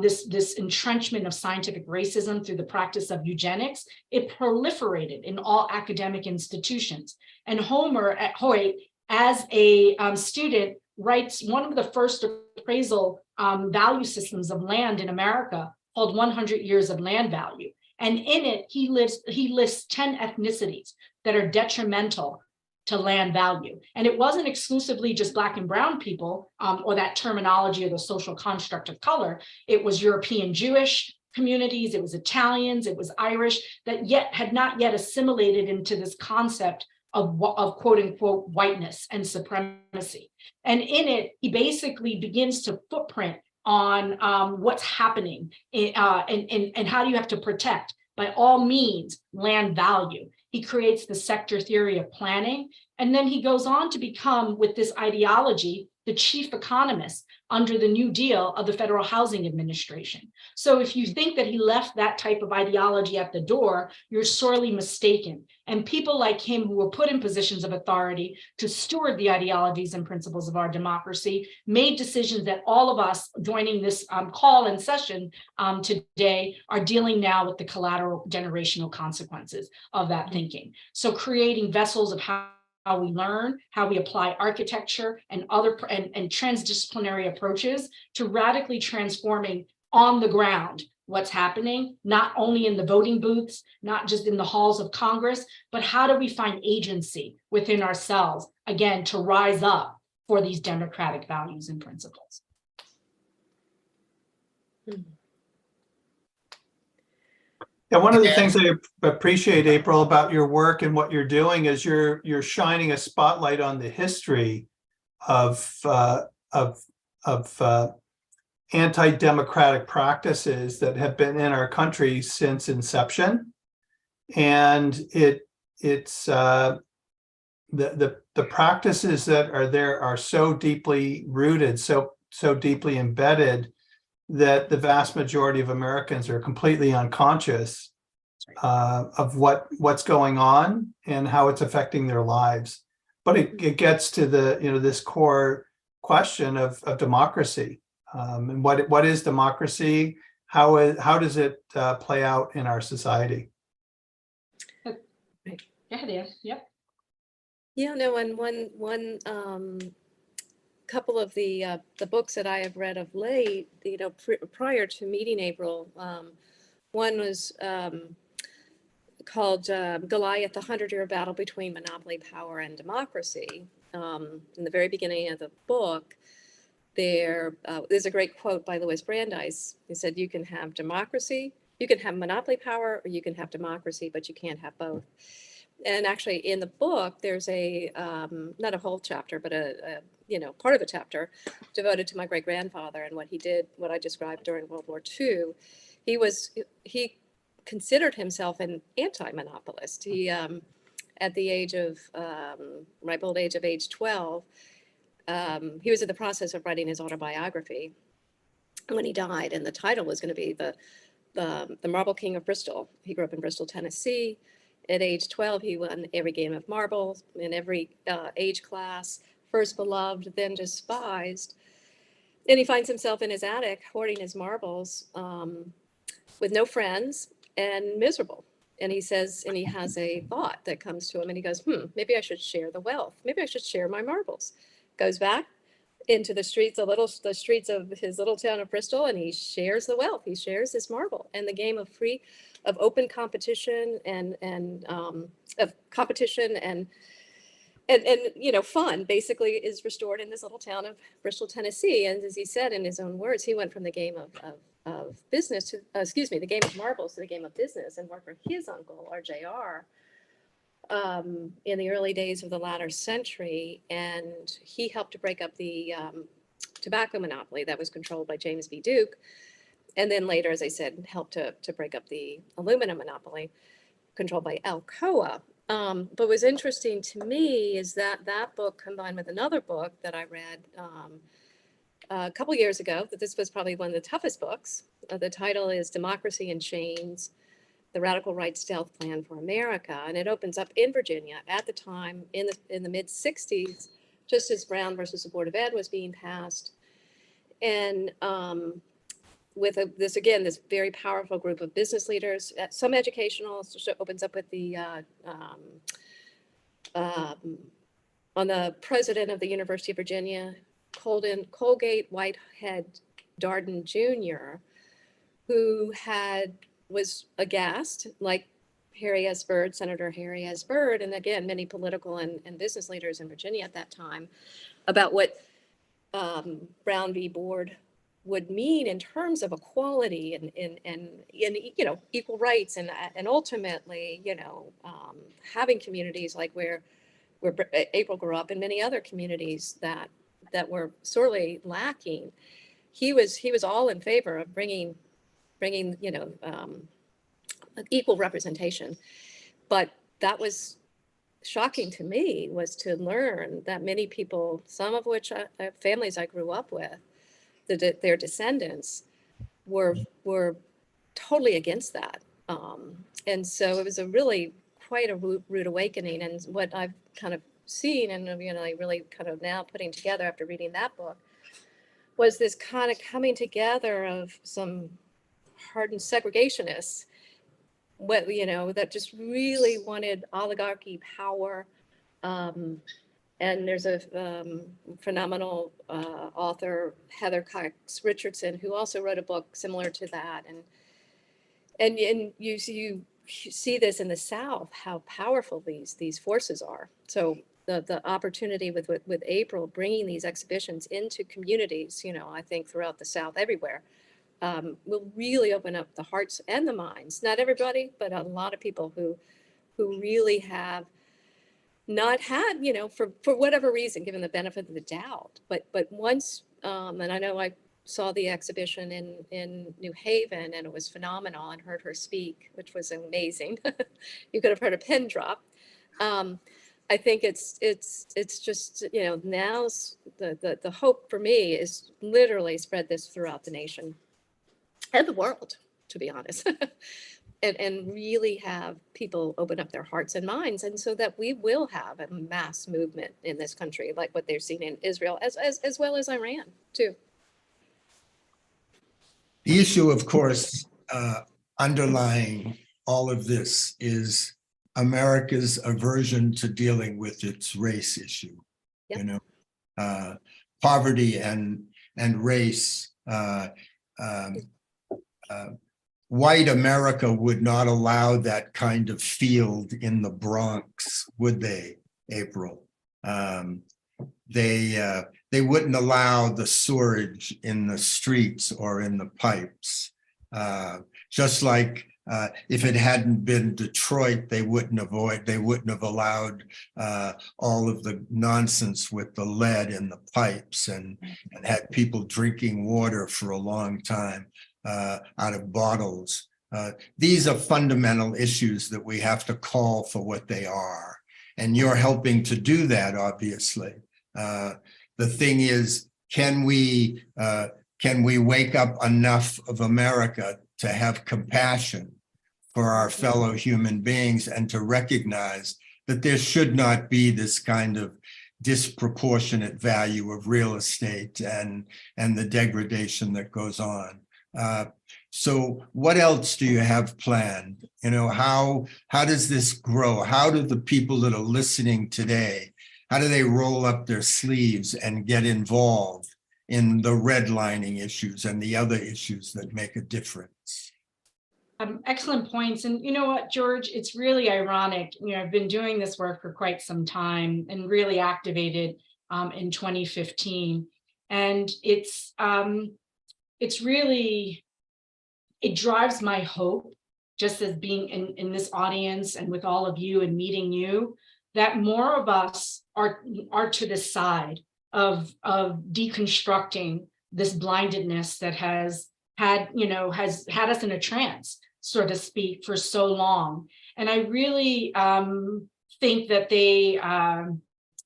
this entrenchment of scientific racism through the practice of eugenics. It proliferated in all academic institutions. And Homer Hoyt, as a student, writes one of the first appraisal value systems of land in America called 100 Years of Land Value. And in it, he lists 10 ethnicities that are detrimental to land value. And it wasn't exclusively just Black and brown people or that terminology or the social construct of color. It was European Jewish communities, it was Italians, it was Irish that had not yet assimilated into this concept of quote unquote whiteness and supremacy. And in it, he basically begins to footprint on what's happening and how do you have to protect, by all means, land value. He creates the sector theory of planning. And then he goes on to become, with this ideology, the chief economist under the New Deal of the Federal Housing Administration. So if you think that he left that type of ideology at the door, you're sorely mistaken. And people like him who were put in positions of authority to steward the ideologies and principles of our democracy made decisions that all of us joining this call and session today are dealing now with the collateral generational consequences of that thinking. So creating vessels of how we learn, how we apply architecture and other and transdisciplinary approaches to radically transforming on the ground what's happening, not only in the voting booths, not just in the halls of Congress, but how do we find agency within ourselves, again, to rise up for these democratic values and principles. Yeah, one of the things I appreciate, April, about your work and what you're doing is you're shining a spotlight on the history of anti-democratic practices that have been in our country since inception, and it's the practices that are there are so deeply rooted, so deeply embedded, that the vast majority of Americans are completely unconscious of what's going on and how it's affecting their lives. But it gets to the this core question of democracy, and what is democracy? How does it play out in our society? Yeah, it is. Yep. Yeah, no, and one couple of the books that I have read of late, prior to meeting April, one was called Goliath, the 100-Year Battle Between Monopoly Power and Democracy. In the very beginning of the book, there's a great quote by Louis Brandeis. He said, you can have democracy, you can have monopoly power, or you can have democracy, but you can't have both. And actually in the book, there's a, not a whole chapter, but part of a chapter devoted to my great-grandfather and what he did, what I described during World War II. He considered himself an anti-monopolist. He, at the age of, ripe old age of age 12, he was in the process of writing his autobiography when he died, and the title was going to be the Marble King of Bristol. He grew up in Bristol, Tennessee. At age 12, he won every game of marbles in every age class, first beloved, then despised. And he finds himself in his attic hoarding his marbles with no friends and miserable. And he says, and he has a thought that comes to him and he goes, maybe I should share the wealth. Maybe I should share my marbles. Goes back into the streets, the streets of his little town of Bristol, and he shares the wealth. He shares his marble, and the game of open competition and of competition and fun basically is restored in this little town of Bristol, Tennessee. And as he said in his own words, he went from the game of business to, the game of marbles to the game of business, and worked for his uncle, RJR, in the early days of the latter century. And he helped to break up the tobacco monopoly that was controlled by James B. Duke. And then later, as I said, helped to break up the aluminum monopoly controlled by Alcoa. But what's interesting to me is that book combined with another book that I read a couple years ago, that this was probably one of the toughest books. The title is Democracy in Chains, The Radical Right Stealth Plan for America. And it opens up in Virginia at the time in the mid 60s, just as Brown versus the Board of Ed was being passed. And with this very powerful group of business leaders, some educational, so opens up with the on the president of the University of Virginia, Colgate Whitehead Darden Jr., who was aghast, like Harry S. Byrd, Senator Harry S. Byrd, and again, many political and business leaders in Virginia at that time, about what Brown v. Board would mean in terms of equality and equal rights and ultimately having communities like where April grew up and many other communities that were sorely lacking. He was all in favor of bringing equal representation, but that was shocking to me, was to learn that many people, some of which families I grew up with, their descendants were totally against that. And so it was quite a rude awakening. And what I've kind of seen and I really kind of now putting together after reading that book was this kind of coming together of some hardened segregationists, that just really wanted oligarchy power. And there's a phenomenal author, Heather Cox Richardson, who also wrote a book similar to that. And you see this in the South, how powerful these forces are. So the opportunity with April bringing these exhibitions into communities, I think throughout the South, everywhere, will really open up the hearts and the minds. Not everybody, but a lot of people who really have not had, for whatever reason, given the benefit of the doubt. But once, and I know I saw the exhibition in New Haven, and it was phenomenal, and heard her speak, which was amazing. You could have heard a pin drop. I think it's just, now's the hope for me is literally spread this throughout the nation and the world, to be honest. And really have people open up their hearts and minds, and so that we will have a mass movement in this country, like what they're seeing in Israel, as well as Iran too. The issue, of course, underlying all of this is America's aversion to dealing with its race issue. Yep. poverty and race, white America would not allow that kind of field in the Bronx, would they, April? They wouldn't allow the sewerage in the streets or in the pipes. Just like if it hadn't been Detroit, they wouldn't have allowed all of the nonsense with the lead in the pipes and had people drinking water for a long time out of bottles. These are fundamental issues that we have to call for what they are. And you're helping to do that, obviously. The thing is, can we wake up enough of America to have compassion for our fellow human beings and to recognize that there should not be this kind of disproportionate value of real estate and the degradation that goes on. So what else do you have planned? You know, how does this grow? How do the people that are listening today, how do they roll up their sleeves and get involved in the redlining issues and the other issues that make a difference? Excellent points. And you know what, George, it's really ironic. You know, I've been doing this work for quite some time and really activated in 2015. And it's really, it drives my hope, just as being in this audience and with all of you and meeting you, that more of us are to the side of deconstructing this blindedness that has had us in a trance, so to speak, for so long. And I really think that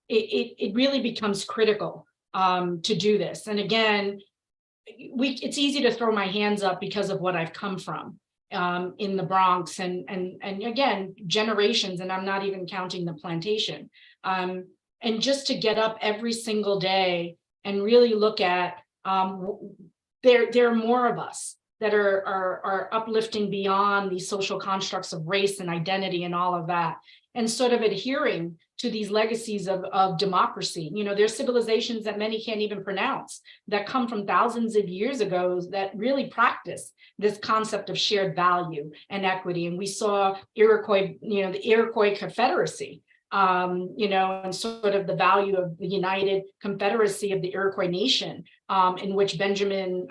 it really becomes critical to do this. And again, it's easy to throw my hands up because of what I've come from in the Bronx and again, generations, and I'm not even counting the plantation. And just to get up every single day and really look at there are more of us that are uplifting beyond these social constructs of race and identity and all of that, and sort of adhering to these legacies of democracy. You know, there's civilizations that many can't even pronounce that come from thousands of years ago that really practice this concept of shared value and equity. And we saw Iroquois, the Iroquois Confederacy, and sort of the value of the United Confederacy of the Iroquois Nation, in which Benjamin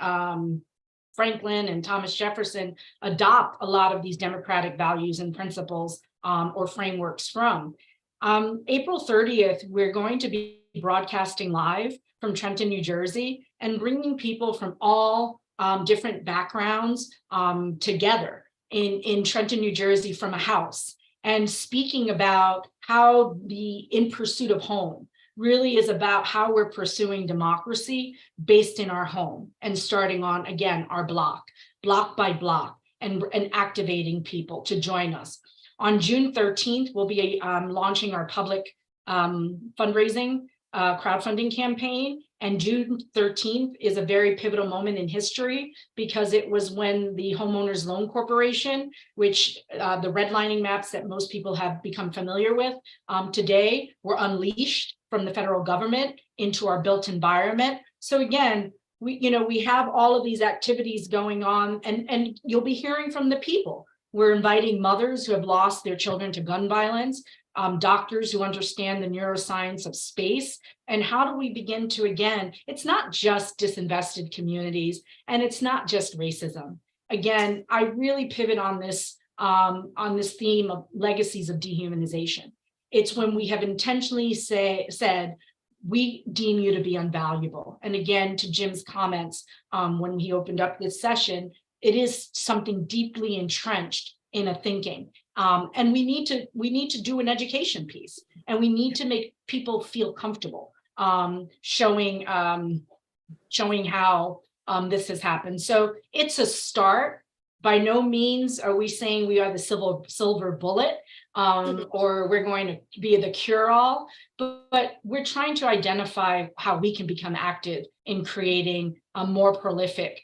Franklin and Thomas Jefferson adopt a lot of these democratic values and principles or frameworks from. April 30th, we're going to be broadcasting live from Trenton, New Jersey, and bringing people from all different backgrounds together in Trenton, New Jersey from a house, and speaking about how the In Pursuit of Home really is about how we're pursuing democracy based in our home and starting on, again, our block by block, and activating people to join us. On June 13th, we'll be launching our public fundraising crowdfunding campaign. And June 13th is a very pivotal moment in history because it was when the Homeowners Loan Corporation, which the redlining maps that most people have become familiar with today, were unleashed from the federal government into our built environment. So again, we have all of these activities going on, and you'll be hearing from the people. We're inviting mothers who have lost their children to gun violence, doctors who understand the neuroscience of space, and how do we begin to, again, it's not just disinvested communities, and it's not just racism. Again, I really pivot on this theme of legacies of dehumanization. It's when we have intentionally said, we deem you to be unvaluable. And again, to Jim's comments, when he opened up this session, it is something deeply entrenched in a thinking. And we need to do an education piece, and we need to make people feel comfortable, showing how this has happened. So it's a start. By no means are we saying we are the silver bullet, or we're going to be the cure-all, but we're trying to identify how we can become active in creating a more prolific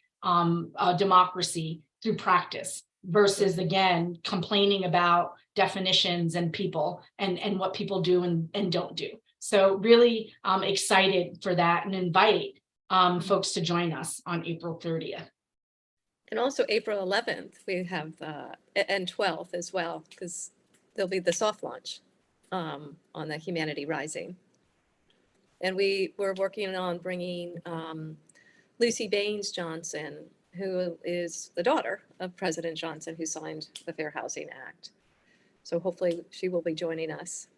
democracy through practice, versus, again, complaining about definitions and people and what people do and don't do. So really excited for that and invite folks to join us on April 30th. And also April 11th, we have, and 12th as well, because there'll be the soft launch on the Humanity Rising. And we're working on bringing Lucy Baines Johnson, who is the daughter of President Johnson, who signed the Fair Housing Act. So hopefully she will be joining us.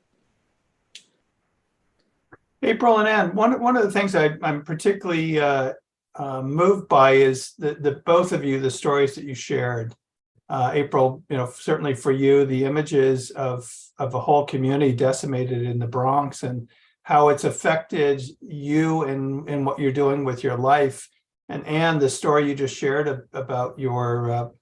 April and Ann, one of the things I'm particularly moved by is the both of you, the stories that you shared. April, certainly for you, the images of a whole community decimated in the Bronx and how it's affected you in what you're doing with your life. And Ann, the story you just shared about your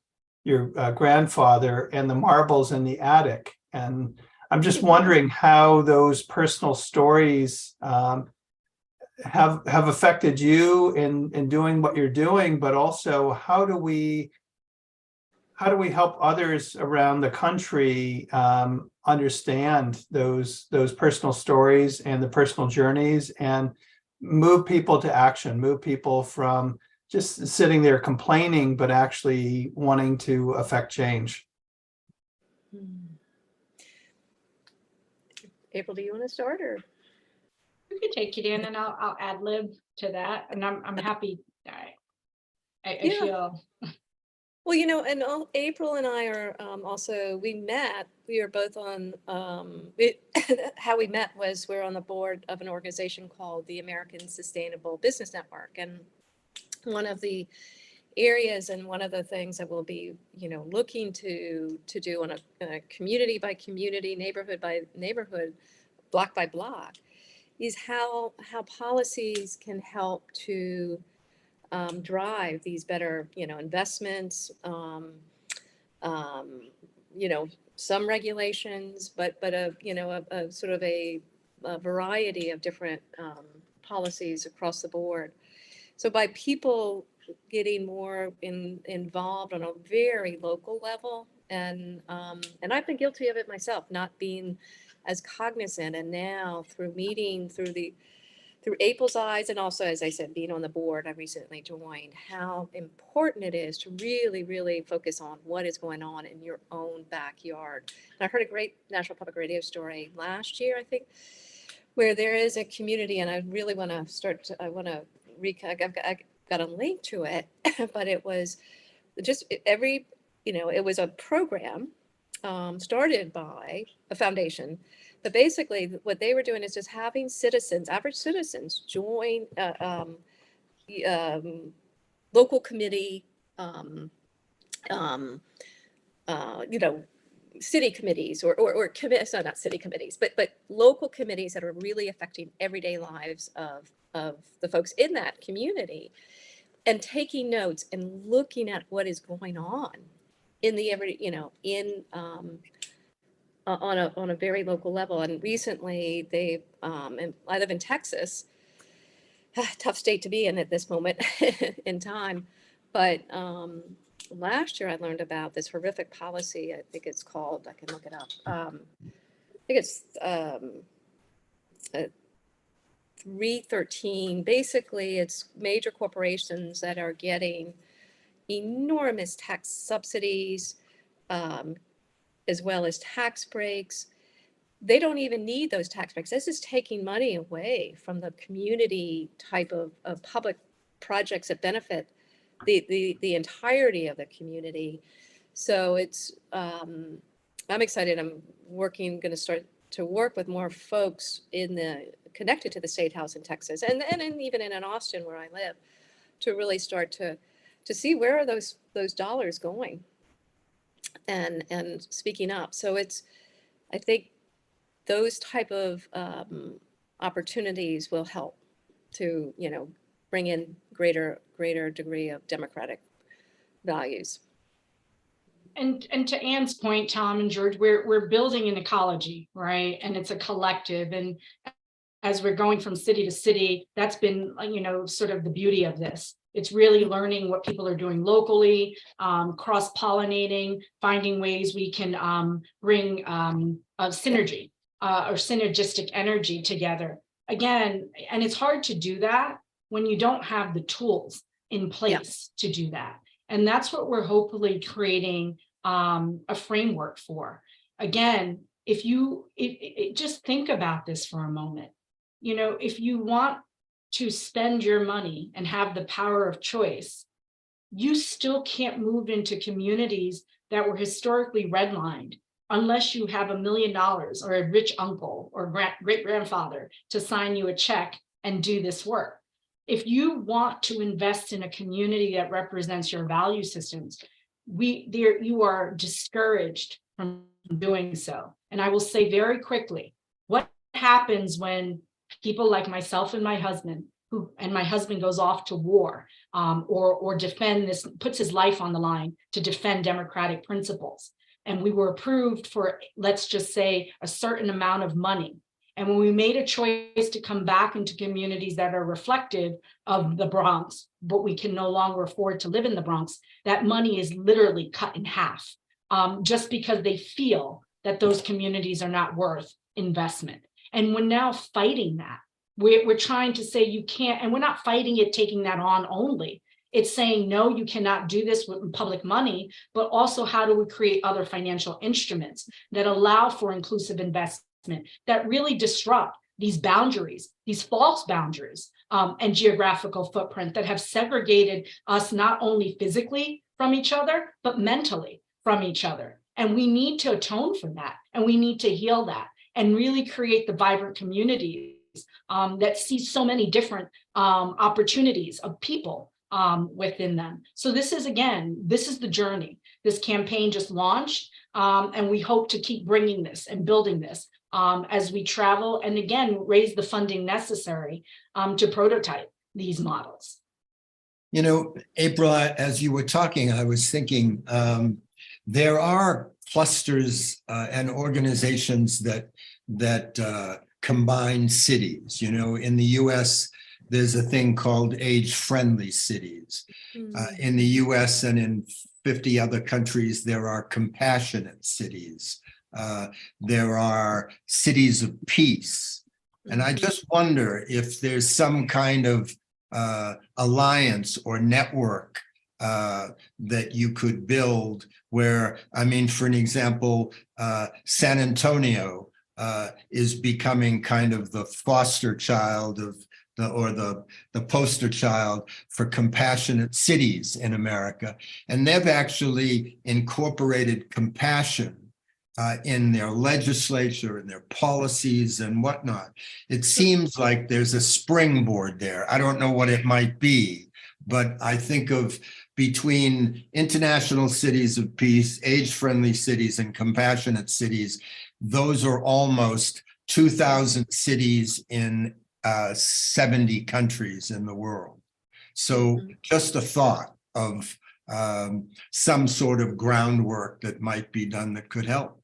grandfather and the marbles in the attic. And I'm just wondering how those personal stories have affected you in doing what you're doing, but also how do we help others around the country understand those personal stories and the personal journeys and move people to action, move people from just sitting there complaining, but actually wanting to affect change? April, do you want to start, or? You can take it in and I'll ad lib to that. And I'm happy. I feel. Well, and April and I are also, we are both on, how we met was we're on the board of an organization called the American Sustainable Business Network. And one of the areas and one of the things that we'll be, looking to do on a community by community, neighborhood by neighborhood, block by block, is how policies can help to drive these better, investments, some regulations, but a sort of a variety of different policies across the board. So by people getting more involved on a very local level, and I've been guilty of it myself, not being as cognizant, and now through meeting through April's eyes, and also, as I said, being on the board, I recently joined, how important it is to really, really focus on what is going on in your own backyard. And I heard a great National Public Radio story last year, I think, where there is a community, and I really want to I've got a link to it, but it was just it was a program started by a foundation. But basically, what they were doing is just having average citizens, join local committee, city committees or committees, so not city committees, but local committees that are really affecting everyday lives of the folks in that community, and taking notes and looking at what is going on in the on a very local level. And recently they, and I live in Texas, tough state to be in at this moment in time. But last year I learned about this horrific policy. I think it's called, I can look it up. I think it's 313. Basically, it's major corporations that are getting enormous tax subsidies, as well as tax breaks. They don't even need those tax breaks. This is taking money away from the community type of public projects that benefit the entirety of the community. So it's, I'm excited. I'm going to start to work with more folks connected to the State House in Texas, and even in Austin where I live, to really start to see where are those dollars going, and speaking up. So I think those type of opportunities will help to bring in greater degree of democratic values. And to Ann's point, Tom and George, we're building an ecology, right? And it's a collective. And as we're going from city to city, that's been, sort of the beauty of this. It's really learning what people are doing locally, cross-pollinating, finding ways we can bring synergy or synergistic energy together. Again, and it's hard to do that when you don't have the tools in place to do that. And that's what we're hopefully creating a framework for. Again, if you just think about this for a moment, you know, if you want to spend your money and have the power of choice, you still can't move into communities that were historically redlined unless you have $1 million or a rich uncle or great grandfather to sign you a check and do this work. If you want to invest in a community that represents your value systems, you are discouraged from doing so. And I will say very quickly, what happens when people like myself and my husband, my husband goes off to war or defend this, puts his life on the line to defend democratic principles. And we were approved for, let's just say, a certain amount of money. And when we made a choice to come back into communities that are reflective of the Bronx, but we can no longer afford to live in the Bronx, that money is literally cut in half just because they feel that those communities are not worth investment. And we're now fighting that. We're trying to say you can't, and we're not fighting it, taking that on only. It's saying, no, you cannot do this with public money, but also how do we create other financial instruments that allow for inclusive investment that really disrupt these boundaries, these false boundaries and geographical footprint that have segregated us not only physically from each other, but mentally from each other. And we need to atone for that. And we need to heal that and really create the vibrant communities that see so many different opportunities of people within them. So this is, again, this is the journey. This campaign just launched, and we hope to keep bringing this and building this as we travel, and again, raise the funding necessary to prototype these models. You know, April, as you were talking, I was thinking there are clusters and organizations that combine cities. You know, in the US, there's a thing called age-friendly cities. In the US and in 50 other countries, there are compassionate cities. There are cities of peace. And I just wonder if there's some kind of alliance or network that you could build where, I mean, for an example, San Antonio is becoming kind of the foster child of the poster child for compassionate cities in America. And they've actually incorporated compassion in their legislature and their policies and whatnot. It seems like there's a springboard there. I don't know what it might be, but I think of between international cities of peace, age-friendly cities, and compassionate cities, those are almost 2,000 cities in 70 countries in the world. So just a thought of some sort of groundwork that might be done that could help.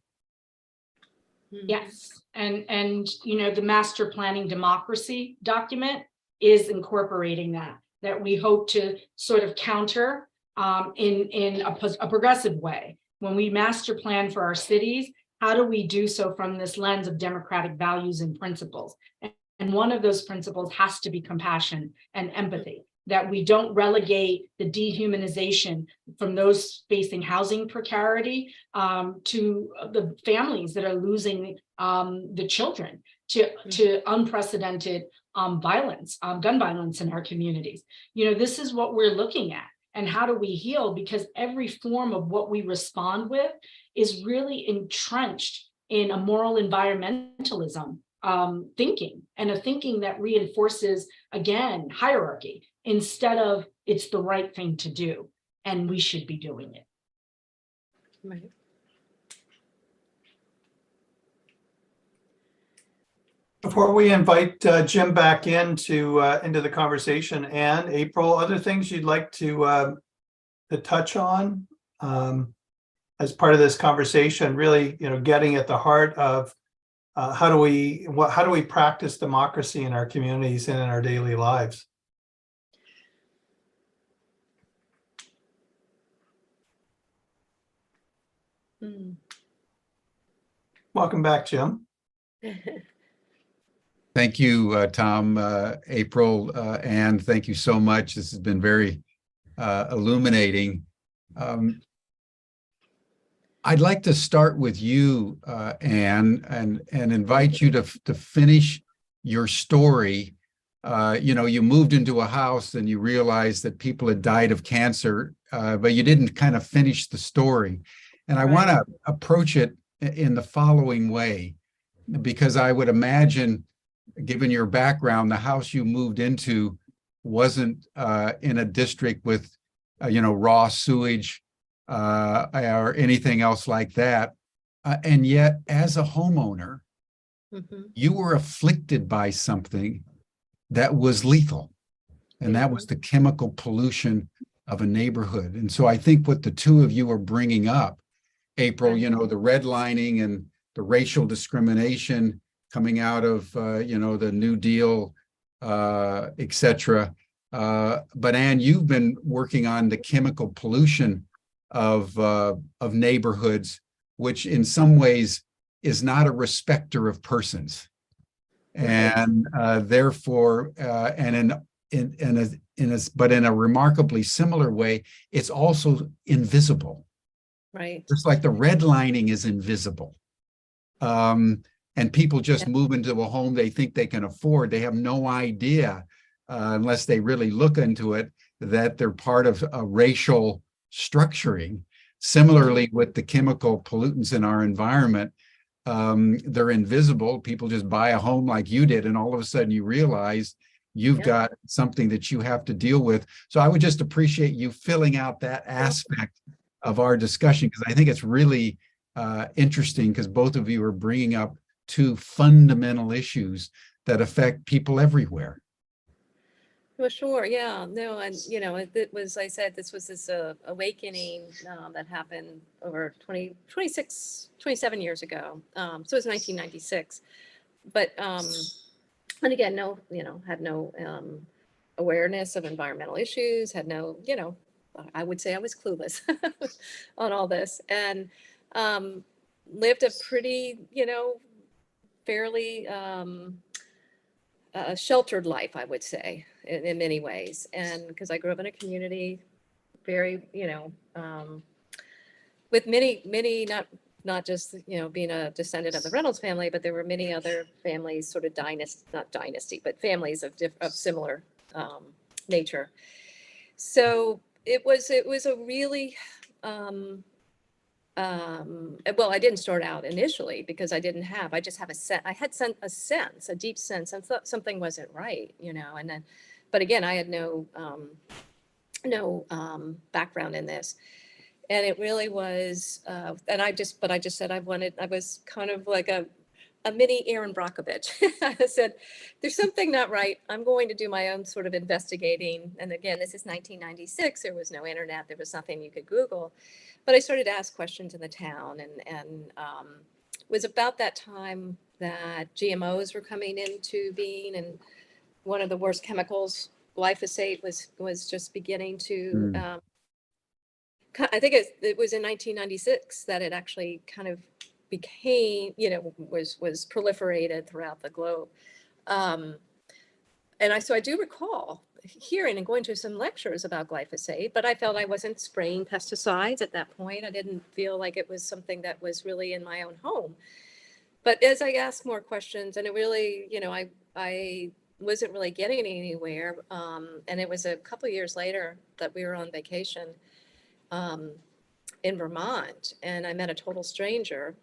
Yes, and you know, the master planning democracy document is incorporating that we hope to sort of counter in a progressive way. When we master plan for our cities, how do we do so from this lens of democratic values and principles? And one of those principles has to be compassion and empathy, that we don't relegate the dehumanization from those facing housing precarity to the families that are losing the children to unprecedented violence, gun violence in our communities. You know, this is what we're looking at. And how do we heal? Because every form of what we respond with is really entrenched in a moral environmentalism thinking, and a thinking that reinforces, again, hierarchy instead of it's the right thing to do and we should be doing it. Right. Before we invite Jim back into the conversation, and April, other things you'd like to touch on as part of this conversation, really, you know, getting at the heart of how do we practice democracy in our communities and in our daily lives? Welcome back, Jim. Thank you, Tom, April, and thank you so much. This has been very illuminating. I'd like to start with you, Anne, and invite you to finish your story. You moved into a house and you realized that people had died of cancer, but you didn't kind of finish the story. And I want to approach it in the following way, because I would imagine, given your background, the house you moved into wasn't in a district with, raw sewage or anything else like that. And yet, as a homeowner, you were afflicted by something that was lethal, and that was the chemical pollution of a neighborhood. And so I think what the two of you are bringing up, April, the redlining and the racial discrimination coming out of, the New Deal, et cetera. But Anne, you've been working on the chemical pollution of neighborhoods, which in some ways is not a respecter of persons. And therefore, and but in a remarkably similar way, it's also invisible. Right. Just like the redlining is invisible. And people just move into a home they think they can afford. They have no idea, unless they really look into it, that they're part of a racial structuring. Similarly, with the chemical pollutants in our environment, they're invisible. People just buy a home like you did, and all of a sudden you realize you've got something that you have to deal with. So I would just appreciate you filling out that aspect of our discussion, because I think it's really interesting, because both of you are bringing up two fundamental issues that affect people everywhere. Well, sure. Yeah. No. And, it was, I said, this was this awakening that happened over 27 years ago. So it was 1996. But, and again, had no awareness of environmental issues, had no, I would say I was clueless on all this, and lived a pretty, fairly sheltered life, I would say, in many ways. And because I grew up in a community very, with many, not just, being a descendant of the Reynolds family, but there were many other families, sort of not dynasty, but families of similar nature. So it was a really, well, I didn't start out initially because I just have a sense. I had a deep sense. I thought something wasn't right, and then, but again, I had no background in this. And it really was, and I just said I was kind of like a mini Aaron Brockovich. I said, there's something not right. I'm going to do my own sort of investigating. And again, this is 1996. There was no internet. There was nothing you could Google. But I started to ask questions in the town, and it was about that time that GMOs were coming into being, and one of the worst chemicals, glyphosate, was just beginning to. I think it was in 1996 that it actually kind of became, was proliferated throughout the globe. And so I do recall hearing and going to some lectures about glyphosate, but I felt I wasn't spraying pesticides at that point. I didn't feel like it was something that was really in my own home. But as I asked more questions, and it really, I wasn't really getting anywhere. And it was a couple of years later that we were on vacation in Vermont, and I met a total stranger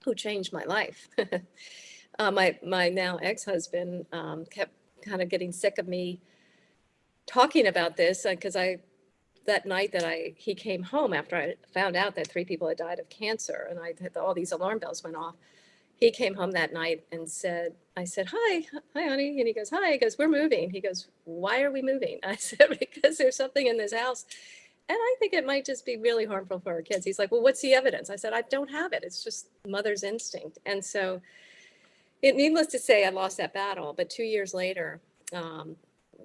who changed my life. My now ex-husband kept kind of getting sick of me talking about this, because that night that he came home after I found out that 3 people had died of cancer, and all these alarm bells went off. He came home that night and I said, hi, honey. And he goes, hi. He goes, we're moving. He goes, why are we moving? I said, because there's something in this house, and I think it might just be really harmful for our kids. He's like, well, what's the evidence? I said, I don't have it. It's just mother's instinct. And so needless to say, I lost that battle. But 2 years later,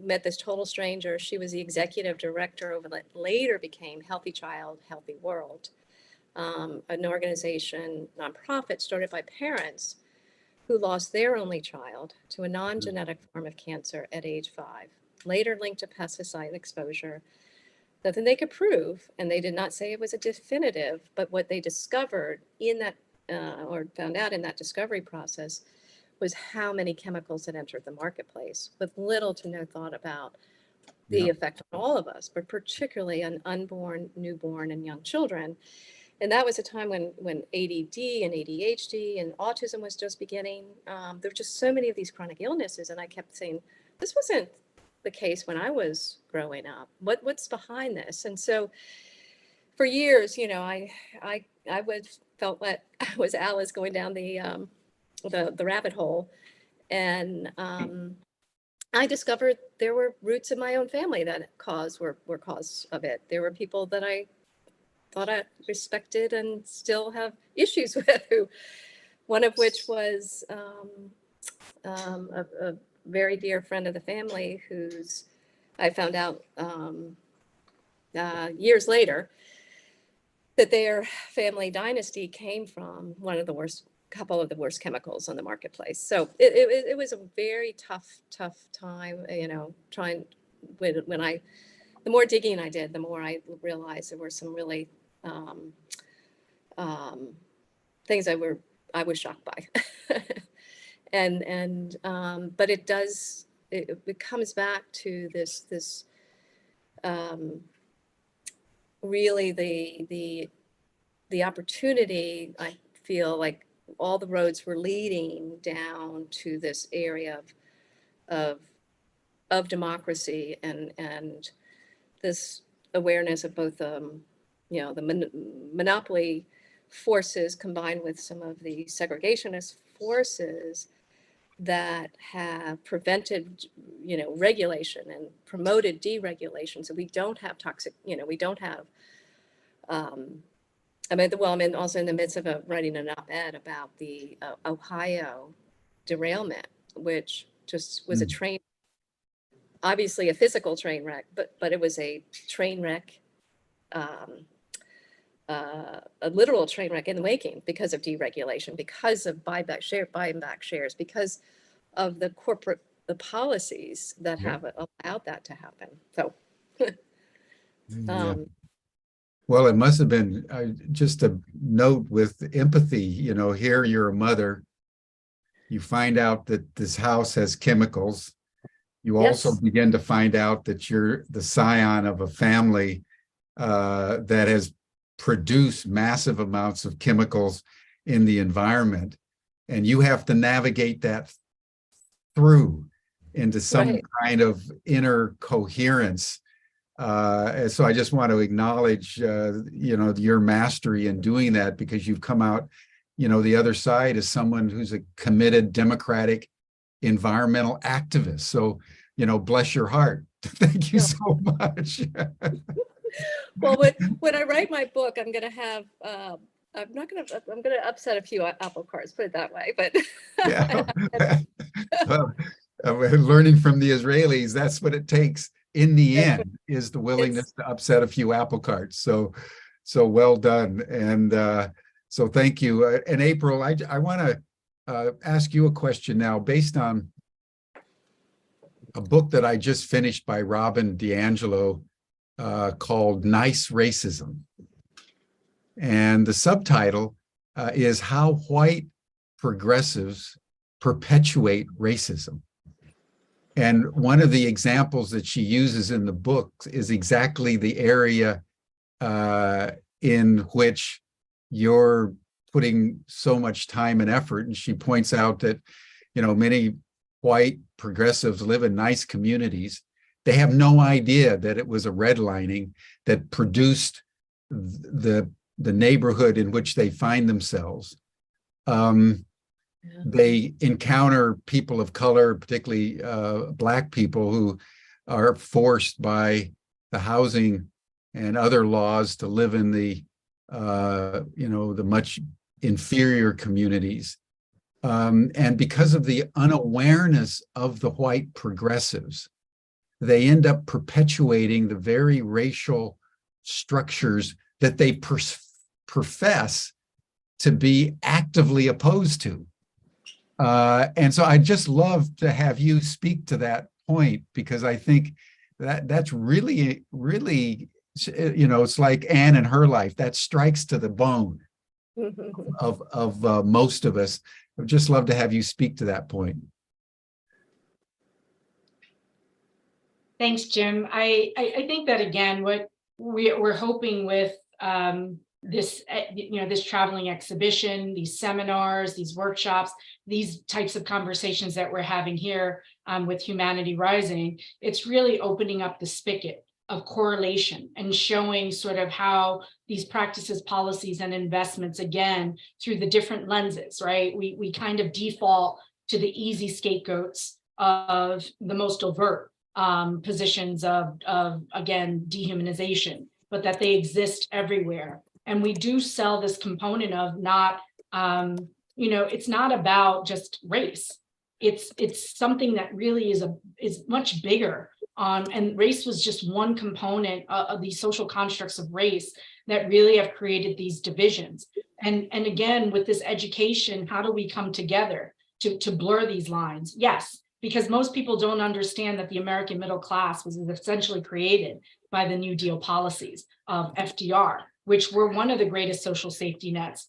met this total stranger. She was the executive director of what later became Healthy Child, Healthy World, an organization, nonprofit started by parents who lost their only child to a non-genetic form of cancer at age 5, later linked to pesticide exposure. Nothing they could prove, and they did not say it was a definitive, but what they discovered in that, or found out in that discovery process, was how many chemicals had entered the marketplace with little to no thought about the effect on all of us, but particularly on unborn, newborn, and young children. And that was a time when ADD and ADHD and autism was just beginning. There were just so many of these chronic illnesses, and I kept saying, this wasn't the case when I was growing up. What's behind this? And so for years, you know, I felt that I was Alice going down the rabbit hole, and I discovered there were roots in my own family that were cause of it. There were people that I thought I respected and still have issues with, one of which was a very dear friend of the family who's, I found out years later that their family dynasty came from couple of the worst chemicals on the marketplace. So it was a very tough time, you know, the more digging I did, the more I realized there were some really things I was shocked by. But it comes back to this really the opportunity. I feel like all the roads were leading down to this area of democracy and this awareness of both you know, the monopoly forces combined with some of the segregationist forces that have prevented, you know, regulation and promoted deregulation. So we don't have toxic, you know, we don't have I'm also in the midst of writing an op-ed about the Ohio derailment, which just was a train, obviously a physical train wreck, but it was a train wreck, a literal train wreck in the making because of deregulation, because of buying back shares, because of the policies that have allowed that to happen. So. Well, it must have been just a note with empathy, you know, here you're a mother, you find out that this house has chemicals. You also begin to find out that you're the scion of a family that has produced massive amounts of chemicals in the environment. And you have to navigate that through into some kind of inner coherence. So I just want to acknowledge, you know, your mastery in doing that, because you've come out, you know, the other side as someone who's a committed democratic environmental activist. So, you know, bless your heart. Thank you so much. Well, when I write my book, I'm going to upset a few apple carts, put it that way, but. Yeah. Well, learning from the Israelis, that's what it takes. In the end, is the willingness to upset a few apple carts. So well done. And so thank you. And April, I want to ask you a question now based on a book that I just finished by Robin DiAngelo called Nice Racism. And the subtitle is How White Progressives Perpetuate Racism. And one of the examples that she uses in the book is exactly the area in which you're putting so much time and effort. And she points out that, you know, many white progressives live in nice communities. They have no idea that it was a redlining that produced the neighborhood in which they find themselves. They encounter people of color, particularly Black people, who are forced by the housing and other laws to live in the, you know, the much inferior communities. And because of the unawareness of the white progressives, they end up perpetuating the very racial structures that they profess to be actively opposed to. And so I'd just love to have you speak to that point, because I think that's really, really, it's like Anne and her life, that strikes to the bone of most of us. I'd just love to have you speak to that point. Thanks, Jim. I think that, again, what we're hoping with this, this traveling exhibition, these seminars, these workshops, these types of conversations that we're having here with Humanity Rising, it's really opening up the spigot of correlation and showing sort of how these practices, policies, and investments, again, through the different lenses, right? We kind of default to the easy scapegoats of the most overt positions of again, dehumanization, but that they exist everywhere. And we do sell this component of not, it's not about just race. It's something that really is much bigger. And race was just one component of these social constructs of race that really have created these divisions. And again, with this education, how do we come together to blur these lines? Yes, because most people don't understand that the American middle class was essentially created by the New Deal policies of FDR, which were one of the greatest social safety nets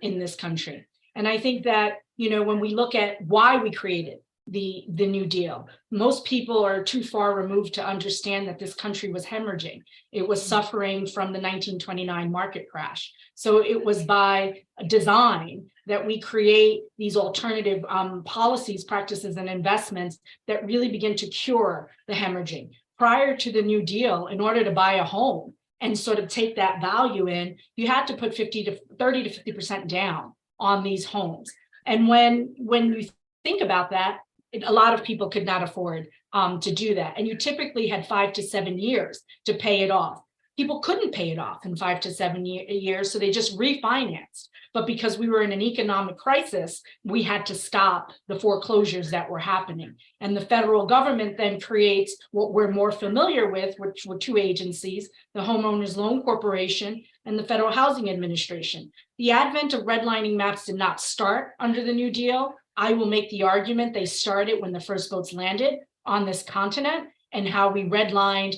in this country. And I think that, when we look at why we created the New Deal, most people are too far removed to understand that this country was hemorrhaging. It was suffering from the 1929 market crash. So it was by design that we create these alternative policies, practices, and investments that really begin to cure the hemorrhaging. Prior to the New Deal, in order to buy a home and sort of take that value in, you had to put 30 to 50% down on these homes. And when you think about that, a lot of people could not afford to do that. And you typically had 5 to 7 years to pay it off. People couldn't pay it off in 5 to 7 years, so they just refinanced. But because we were in an economic crisis, we had to stop the foreclosures that were happening. And the federal government then creates what we're more familiar with, which were two agencies, the Homeowners Loan Corporation and the Federal Housing Administration. The advent of redlining maps did not start under the New Deal. I will make the argument they started when the first boats landed on this continent, and how we redlined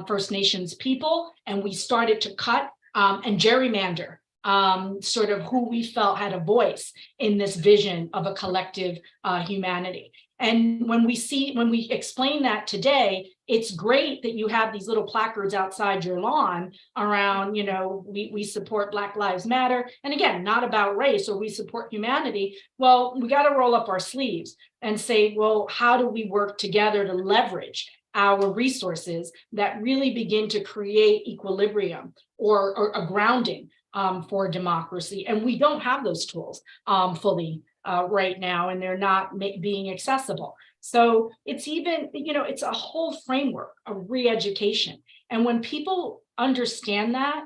First Nations people, and we started to cut and gerrymander sort of who we felt had a voice in this vision of a collective humanity. And when we explain that today, it's great that you have these little placards outside your lawn around, we support Black Lives Matter. And again, not about race, or we support humanity. Well, we got to roll up our sleeves and say, well, how do we work together to leverage our resources that really begin to create equilibrium or a grounding for democracy? And we don't have those tools fully right now, and they're not being accessible. So it's even, it's a whole framework of re-education. And when people understand that,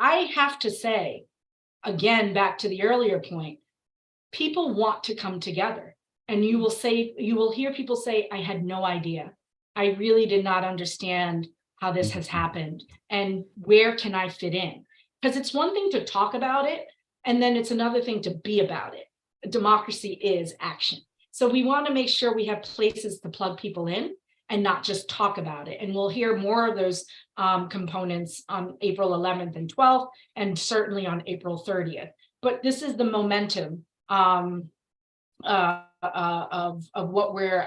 I have to say, again, back to the earlier point, people want to come together. And you will hear people say, I had no idea. I really did not understand how this has happened, and where can I fit in? Because it's one thing to talk about it, and then it's another thing to be about it. Democracy is action. So we want to make sure we have places to plug people in and not just talk about it. And we'll hear more of those components on April 11th and 12th, and certainly on April 30th. But this is the momentum of what we're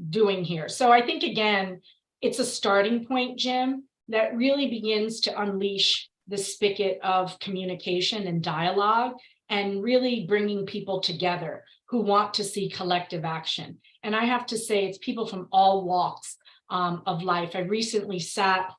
doing here. So I think, again, it's a starting point, Jim, that really begins to unleash the spigot of communication and dialogue, and really bringing people together who want to see collective action. And I have to say, it's people from all walks of life. I recently sat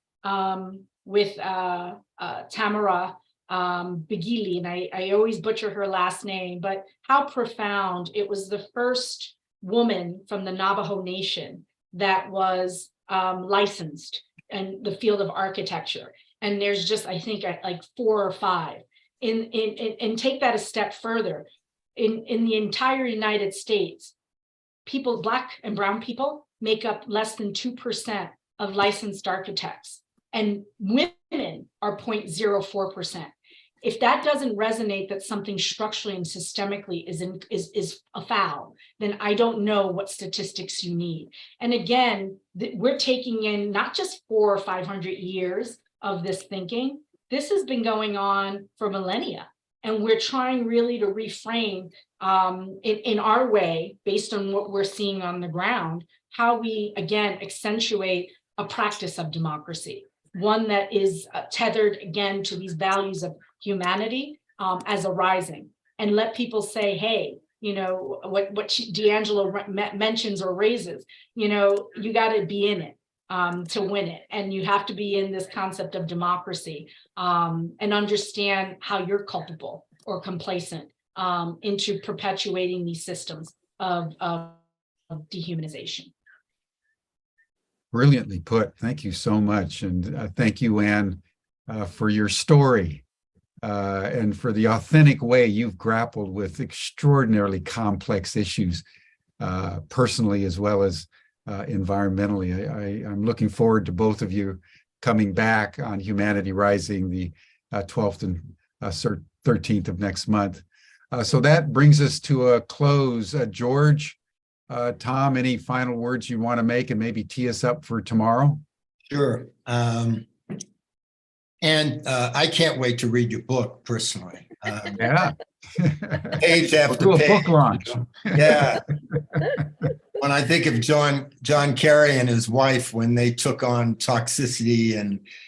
with Tamara Bigili, and I always butcher her last name, but how profound. It was the first woman from the Navajo Nation that was licensed in the field of architecture. And there's just, I think, like 4 or 5. And take that a step further. In the entire United States, people, Black and brown people, make up less than 2% of licensed architects, and women are 0.04%. If that doesn't resonate, that something structurally and systemically is afoul, then I don't know what statistics you need. And again, we're taking in not just 400 or 500 years of this thinking. This has been going on for millennia. And we're trying really to reframe in our way, based on what we're seeing on the ground, how we, again, accentuate a practice of democracy, one that is tethered, again, to these values of humanity as arising, and let people say, hey, you know, what D'Angelo mentions or raises, you know, you got to be in it to win it. And you have to be in this concept of democracy and understand how you're culpable or complacent into perpetuating these systems of dehumanization. Brilliantly put. Thank you so much. And thank you, Anne, for your story and for the authentic way you've grappled with extraordinarily complex issues, personally as well as environmentally. I'm looking forward to both of you coming back on Humanity Rising the 12th and 13th of next month. So that brings us to a close. George, Tom, any final words you want to make and maybe tee us up for tomorrow? Sure. And I can't wait to read your book personally. Yeah. Page after We'll do a page. book launch. Yeah. When I think of John Kerry and his wife, when they took on toxicity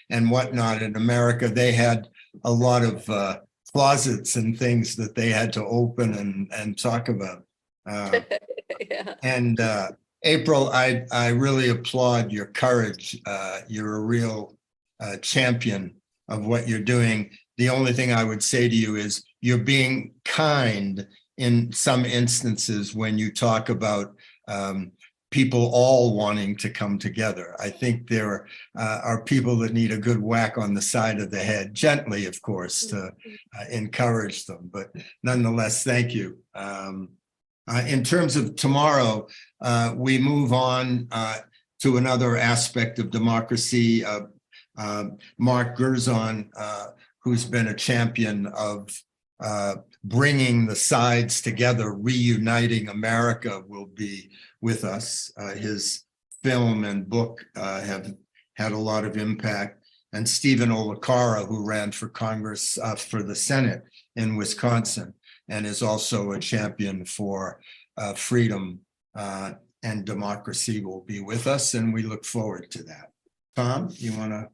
and whatnot in America, they had a lot of closets and things that they had to open and talk about. Yeah. And April, I really applaud your courage. You're a real champion of what you're doing. The only thing I would say to you is you're being kind in some instances when you talk about people all wanting to come together. I think there are people that need a good whack on the side of the head, gently, of course, to encourage them. But nonetheless, thank you. In terms of tomorrow, we move on to another aspect of democracy. Mark Gerzon, who's been a champion of bringing the sides together, reuniting America, will be with us. His film and book have had a lot of impact. And Stephen Olakara, who ran for Congress, for the Senate in Wisconsin, and is also a champion for freedom and democracy, will be with us, and we look forward to that. Tom, you want to?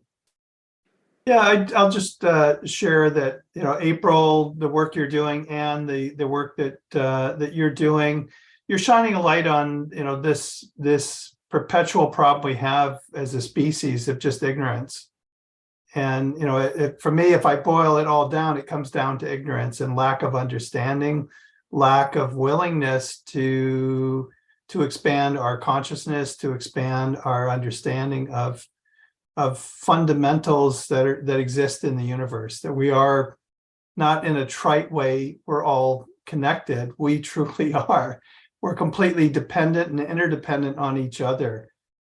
Yeah, I'll just share that, you know, April, the work you're doing and the work that you're doing, you're shining a light on, you know, this perpetual problem we have as a species of just ignorance. And, you know, for me, if I boil it all down, it comes down to ignorance and lack of understanding, lack of willingness to expand our consciousness, to expand our understanding of fundamentals that exist in the universe, that we are not in a trite way, we're all connected. We truly are. We're completely dependent and interdependent on each other.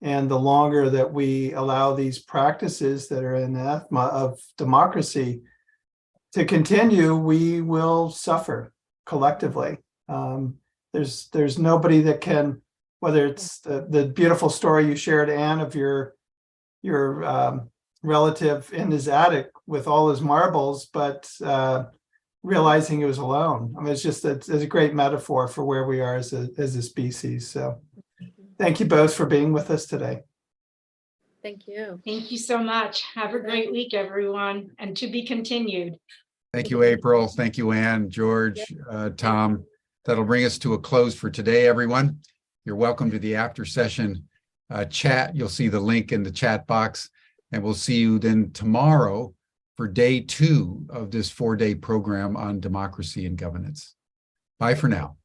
And the longer that we allow these practices that are anathema of democracy to continue, we will suffer collectively. There's nobody that can, whether it's the beautiful story you shared, Anne, of your relative in his attic with all his marbles, but realizing he was alone. I mean, it's a great metaphor for where we are as a species. So thank you both for being with us today. Thank you. Thank you so much. Have a great week, everyone, and to be continued. Thank you, April. Thank you, Anne, George, Tom. That'll bring us to a close for today, everyone. You're welcome to the after session chat. You'll see the link in the chat box, and we'll see you then tomorrow for day 2 of this 4-day program on democracy and governance. Bye for now.